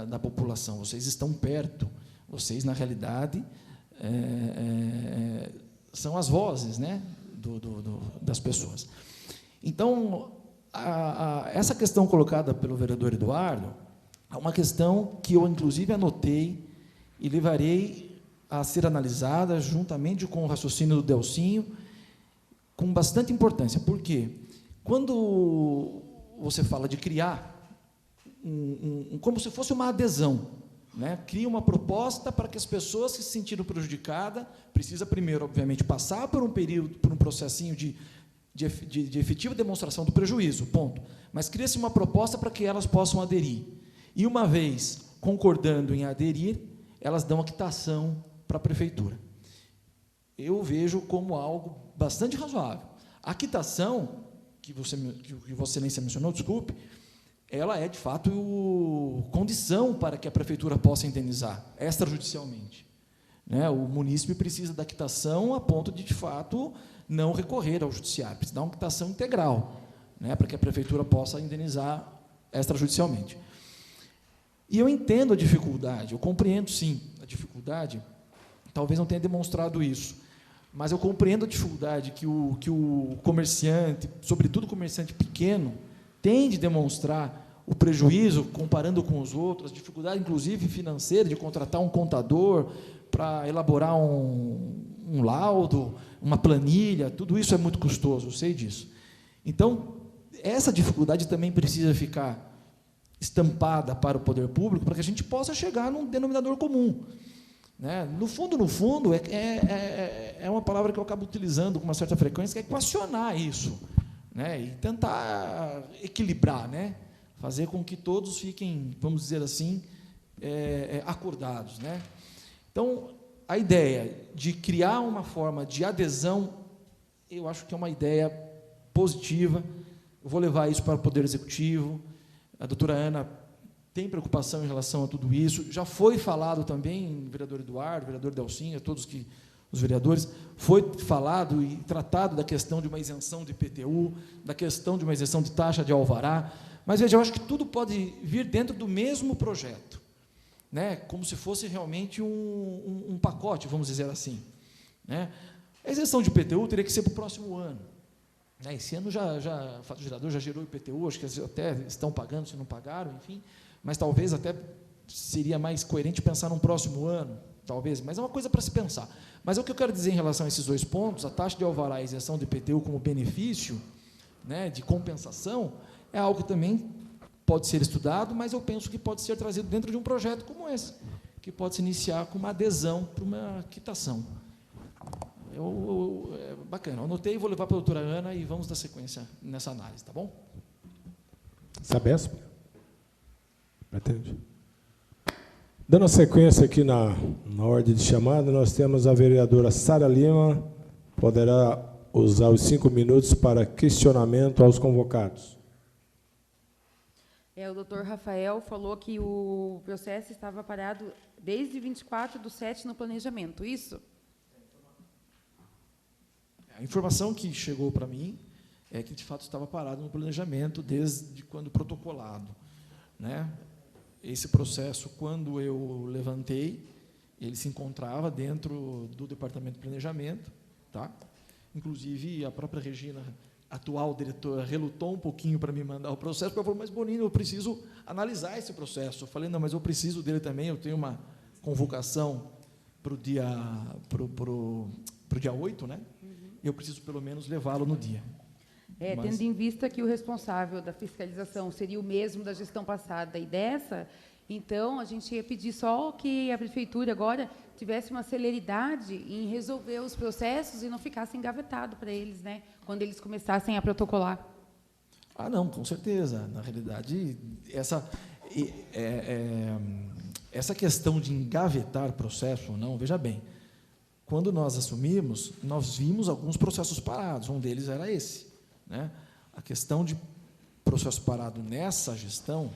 da população, vocês estão perto, vocês, na realidade, são as vozes, né, das pessoas. Então, essa questão colocada pelo vereador Eduardo é uma questão que eu, inclusive, anotei e levarei a ser analisada juntamente com o raciocínio do Delcinho, com bastante importância. Por quê? Quando você fala de criar como se fosse uma adesão, né? Cria uma proposta para que as pessoas que se sentiram prejudicadas, precisa primeiro, obviamente, passar por um período, por um processinho de efetiva demonstração do prejuízo, ponto. Mas cria-se uma proposta para que elas possam aderir. E, uma vez concordando em aderir, elas dão a quitação para a prefeitura. Eu vejo como algo bastante razoável. A quitação, que Vossa Excelência mencionou, desculpe, ela é, de fato, condição para que a prefeitura possa indenizar, extrajudicialmente. Né? O munícipe precisa da quitação a ponto de fato, não recorrer ao judiciário, precisa dar uma quitação integral, né, para que a prefeitura possa indenizar extrajudicialmente. E eu entendo a dificuldade, eu compreendo, sim, a dificuldade, talvez não tenha demonstrado isso, mas eu compreendo a dificuldade que o comerciante, sobretudo o comerciante pequeno, tem de demonstrar o prejuízo, comparando com os outros, a dificuldade, inclusive, financeira, de contratar um contador para elaborar um laudo, uma planilha, tudo isso é muito custoso, eu sei disso. Então, essa dificuldade também precisa ficar estampada para o poder público, para que a gente possa chegar num denominador comum. Né? No fundo, é uma palavra que eu acabo utilizando com uma certa frequência, que é equacionar isso, né? E tentar equilibrar, né? Fazer com que todos fiquem, vamos dizer assim, acordados. Né? Então, a ideia de criar uma forma de adesão, eu acho que é uma ideia positiva. Eu vou levar isso para o Poder Executivo. A doutora Ana tem preocupação em relação a tudo isso. Já foi falado também, vereador Eduardo, vereador Delcinho, todos os vereadores, foi falado e tratado da questão de uma isenção de IPTU, da questão de uma isenção de taxa de alvará. Mas, veja, eu acho que tudo pode vir dentro do mesmo projeto, né? Como se fosse realmente um pacote, vamos dizer assim. Né? A isenção de IPTU teria que ser para o próximo ano. Né? Esse ano o fato gerador já gerou IPTU, acho que até estão pagando, se não pagaram, enfim, mas talvez até seria mais coerente pensar num próximo ano, talvez, mas é uma coisa para se pensar. Mas o que eu quero dizer em relação a esses dois pontos, a taxa de alvará e a isenção do IPTU como benefício, né, de compensação, é algo que também pode ser estudado, mas eu penso que pode ser trazido dentro de um projeto como esse, que pode se iniciar com uma adesão para uma quitação. Bacana, eu anotei, vou levar para a doutora Ana e vamos dar sequência nessa análise, tá bom? Sabesp? Pretende? Dando sequência aqui na ordem de chamada, nós temos a vereadora Sara Lima, poderá usar os 5 minutos para questionamento aos convocados. O doutor Rafael falou que o processo estava parado desde 24/7 no planejamento, isso? A informação que chegou para mim é que, de fato, estava parado no planejamento desde quando protocolado. Né? Esse processo, quando eu levantei, ele se encontrava dentro do Departamento de Planejamento. Tá? Inclusive, a própria Regina, atual diretora, relutou um pouquinho para me mandar o processo, porque ela falou, mas, Bonino, eu preciso analisar esse processo. Eu falei, não, mas eu preciso dele também, eu tenho uma convocação para o dia 8, né? Eu preciso, pelo menos, levá-lo no dia. Tendo em vista que o responsável da fiscalização seria o mesmo da gestão passada e dessa, então, a gente ia pedir só que a prefeitura agora tivesse uma celeridade em resolver os processos e não ficasse engavetado para eles, né, quando eles começassem a protocolar. Ah, não, com certeza. Na realidade, essa questão de engavetar processo ou não, veja bem, quando nós assumimos, nós vimos alguns processos parados, um deles era esse. Né? A questão de processo parado nessa gestão,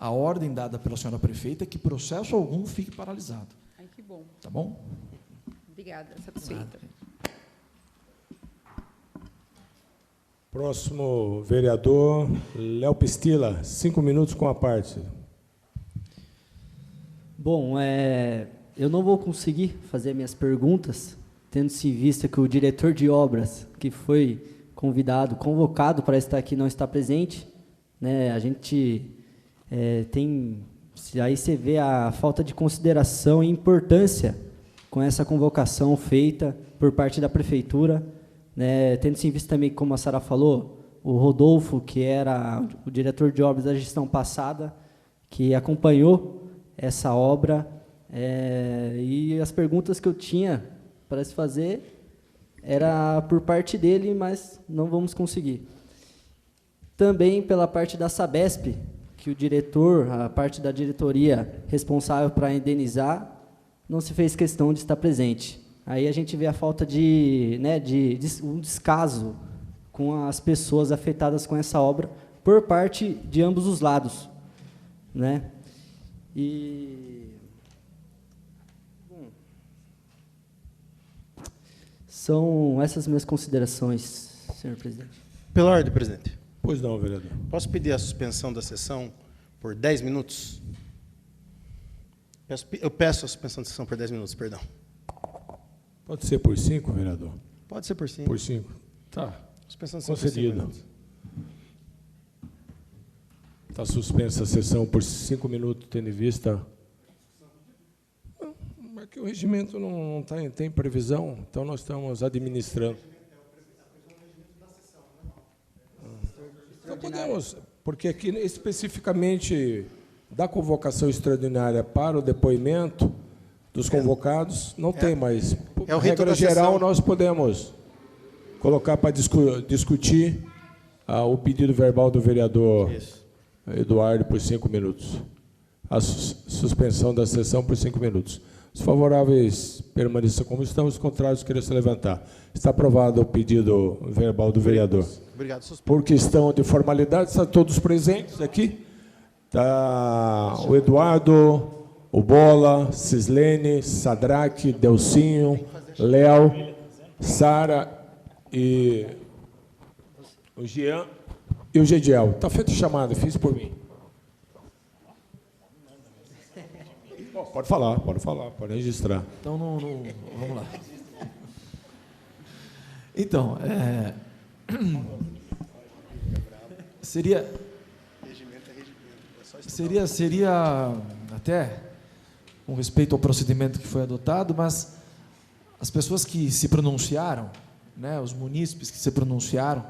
A ordem dada pela senhora prefeita é que processo algum fique paralisado. Ai, que bom. Tá bom? Obrigada, satisfeita. Próximo vereador, Léo Pistila, 5 minutos com a parte. Bom, eu não vou conseguir fazer minhas perguntas, tendo-se em vista que o diretor de obras, que foi convocado para estar aqui, não está presente, né? A gente aí você vê a falta de consideração e importância com essa convocação feita por parte da prefeitura, né? Tendo-se em vista também, como a Sara falou, o Rodolfo, que era o diretor de obras da gestão passada, que acompanhou essa obra, e as perguntas que eu tinha para se fazer era por parte dele, mas não vamos conseguir. Também pela parte da Sabesp, que o diretor, a parte da diretoria responsável para indenizar, não se fez questão de estar presente. Aí a gente vê a falta de um descaso com as pessoas afetadas com essa obra por parte de ambos os lados, né? São essas minhas considerações, senhor presidente. Pela ordem, presidente. Pois não, vereador. Posso pedir a suspensão da sessão por 10 minutos? Eu peço a suspensão da sessão por 10 minutos, perdão. Pode ser por 5, vereador? Pode ser por 5. Por 5. Tá. Suspensão da sessão por 5 minutos. Está suspensa a sessão por 5 minutos, tendo em vista... Mas que o regimento não tem previsão, então nós estamos administrando. Então podemos, porque aqui especificamente da convocação extraordinária para o depoimento dos convocados, não tem mais. É o rito regra da geral, sessão. nós podemos colocar para discutir o pedido verbal do vereador Eduardo por 5 minutos. A suspensão da sessão por 5 minutos. Os favoráveis permaneçam como estão, os contrários queiram se levantar. Está aprovado o pedido verbal do vereador. Obrigado. Por questão de formalidade, estão todos presentes aqui. Está o Eduardo, o Bola, Cislene, Sadraque, Delcinho, Léo, Sara e o Jean e o Gediel. Está feita a chamada, fiz por mim. Pode falar, pode registrar. Então, vamos lá. Então, seria até com respeito ao procedimento que foi adotado, mas as pessoas que se pronunciaram, né, os munícipes que se pronunciaram,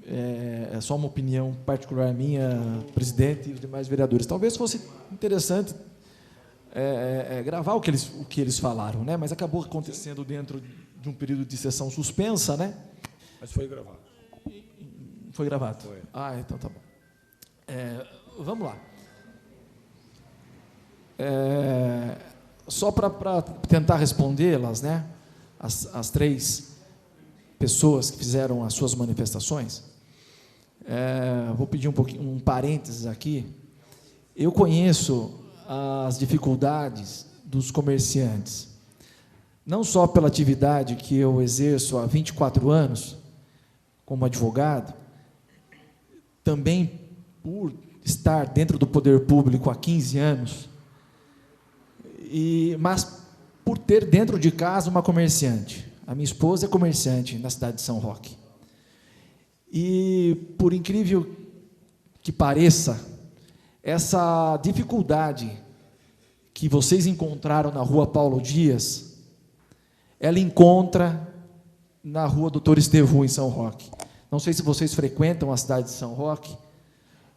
é só uma opinião particular minha, presidente e os demais vereadores. Talvez fosse interessante gravar o que eles falaram, né? Mas acabou acontecendo dentro de um período de sessão suspensa, né? Mas foi gravado. Foi gravado? Foi. Ah, então tá bom. Vamos lá. Só para tentar respondê-las, né? As 3 pessoas que fizeram as suas manifestações. Vou pedir um parênteses aqui. Eu conheço as dificuldades dos comerciantes, não só pela atividade que eu exerço há 24 anos como advogado, também por estar dentro do poder público há 15 anos, mas por ter dentro de casa uma comerciante. A minha esposa é comerciante na cidade de São Roque. E, por incrível que pareça, essa dificuldade que vocês encontraram na rua Paulo Dias, ela encontra na rua Doutor Estevão, em São Roque. Não sei se vocês frequentam a cidade de São Roque,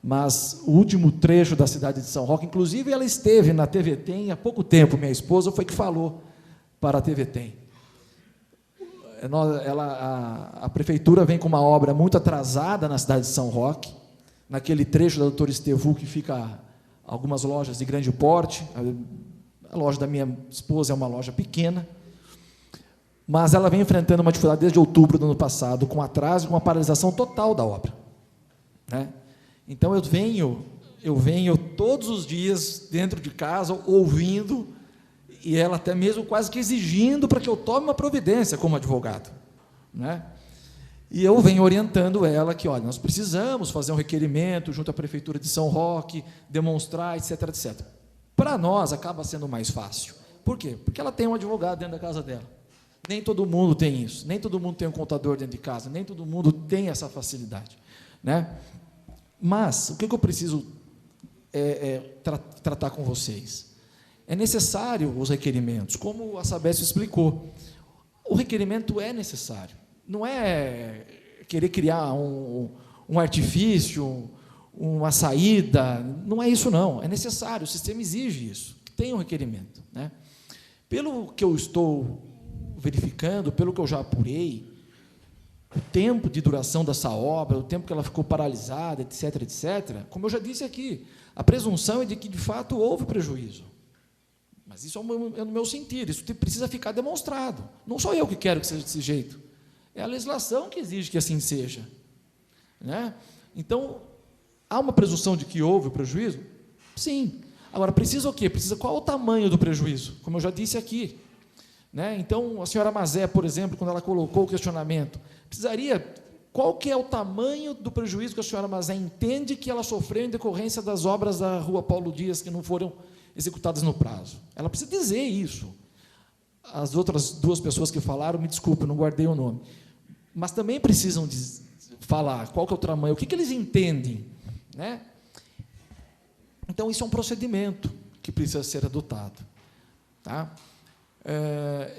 mas o último trecho da cidade de São Roque, inclusive ela esteve na TV Tem há pouco tempo, minha esposa foi que falou para a TV Tem. A prefeitura vem com uma obra muito atrasada na cidade de São Roque, naquele trecho da Doutor Estevão que fica algumas lojas de grande porte. A loja da minha esposa é uma loja pequena, mas ela vem enfrentando uma dificuldade desde outubro do ano passado, com atraso e com uma paralisação total da obra, né? Então eu venho Eu venho todos os dias dentro de casa, ouvindo, e ela até mesmo quase que exigindo para que eu tome uma providência como advogado, né? E eu venho orientando ela que, olha, nós precisamos fazer um requerimento junto à Prefeitura de São Roque, demonstrar, etc, etc. Para nós, acaba sendo mais fácil. Por quê? Porque ela tem um advogado dentro da casa dela. Nem todo mundo tem isso, nem todo mundo tem um contador dentro de casa, nem todo mundo tem essa facilidade, né? Mas, o que eu preciso tratar com vocês? É necessário os requerimentos, como a Sabesp explicou. O requerimento é necessário. Não é querer criar um artifício, uma saída, não é isso não, é necessário, o sistema exige isso, que tenha um requerimento, né? Pelo que eu estou verificando, pelo que eu já apurei, o tempo de duração dessa obra, o tempo que ela ficou paralisada, etc, etc, como eu já disse aqui, a presunção é de que, de fato, houve prejuízo. Mas isso é no meu sentido, isso precisa ficar demonstrado. Não sou eu que quero que seja desse jeito. É a legislação que exige que assim seja, né? Então, há uma presunção de que houve o prejuízo? Sim. Agora, precisa o quê? Precisa qual é o tamanho do prejuízo? Como eu já disse aqui, né? Então, a senhora Mazé, por exemplo, quando ela colocou o questionamento, precisaria, qual que é o tamanho do prejuízo que a senhora Mazé entende que ela sofreu em decorrência das obras da Rua Paulo Dias que não foram executadas no prazo? Ela precisa dizer isso. As outras duas pessoas que falaram, me desculpe, eu não guardei o nome, mas também precisam falar qual que é o tamanho, o que eles entendem, né? Então, isso é um procedimento que precisa ser adotado, tá?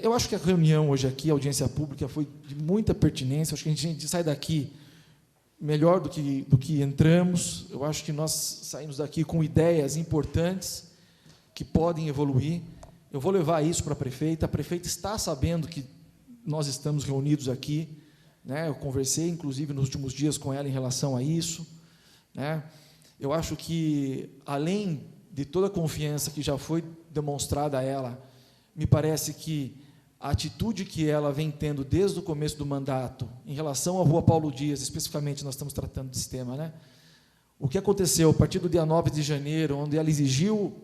Eu acho que a reunião hoje aqui, a audiência pública, foi de muita pertinência. Acho que a gente sai daqui melhor do que entramos. Eu acho que nós saímos daqui com ideias importantes que podem evoluir. Eu vou levar isso para a prefeita está sabendo que nós estamos reunidos aqui, né? Eu conversei, inclusive, nos últimos dias com ela em relação a isso, né? Eu acho que, além de toda a confiança que já foi demonstrada a ela, me parece que a atitude que ela vem tendo desde o começo do mandato, em relação à Rua Paulo Dias, especificamente, nós estamos tratando desse tema, né? O que aconteceu a partir do dia 9 de janeiro, onde ela exigiu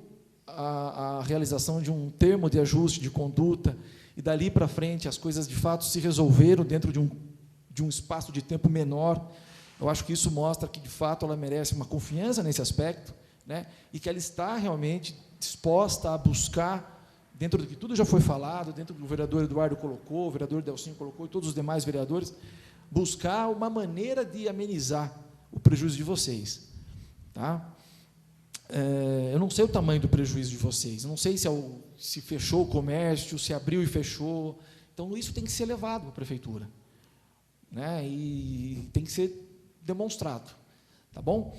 a realização de um termo de ajuste de conduta, e dali para frente as coisas, de fato, se resolveram dentro de um espaço de tempo menor. Eu acho que isso mostra que, de fato, ela merece uma confiança nesse aspecto, né? E que ela está realmente disposta a buscar, dentro do que tudo já foi falado, dentro do que o vereador Eduardo colocou, o vereador Delcinho colocou, e todos os demais vereadores, buscar uma maneira de amenizar o prejuízo de vocês, tá? Eu não sei o tamanho do prejuízo de vocês, eu não sei se fechou o comércio, se abriu e fechou. Então, isso tem que ser levado para a prefeitura, né? E tem que ser demonstrado, tá bom?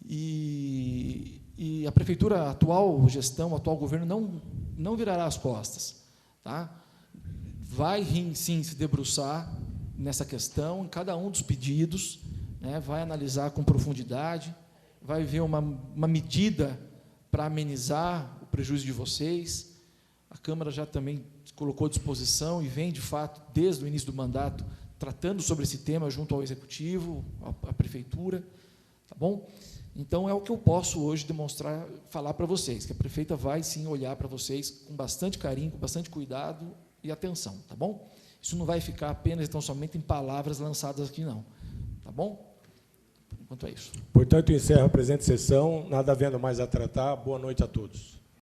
E a prefeitura, a atual gestão, o atual governo não virará as costas, tá? Vai sim se debruçar nessa questão, em cada um dos pedidos, né? Vai analisar com profundidade, vai ver uma medida para amenizar o prejuízo de vocês. A Câmara já também colocou à disposição e vem, de fato, desde o início do mandato, tratando sobre esse tema junto ao Executivo, à Prefeitura, tá bom? Então, é o que eu posso hoje demonstrar, falar para vocês, que a prefeita vai, sim, olhar para vocês com bastante carinho, com bastante cuidado e atenção, tá bom? Isso não vai ficar apenas, então, somente em palavras lançadas aqui, não, tá bom? Por enquanto é isso. Portanto, encerro a presente sessão, nada havendo mais a tratar. Boa noite a todos.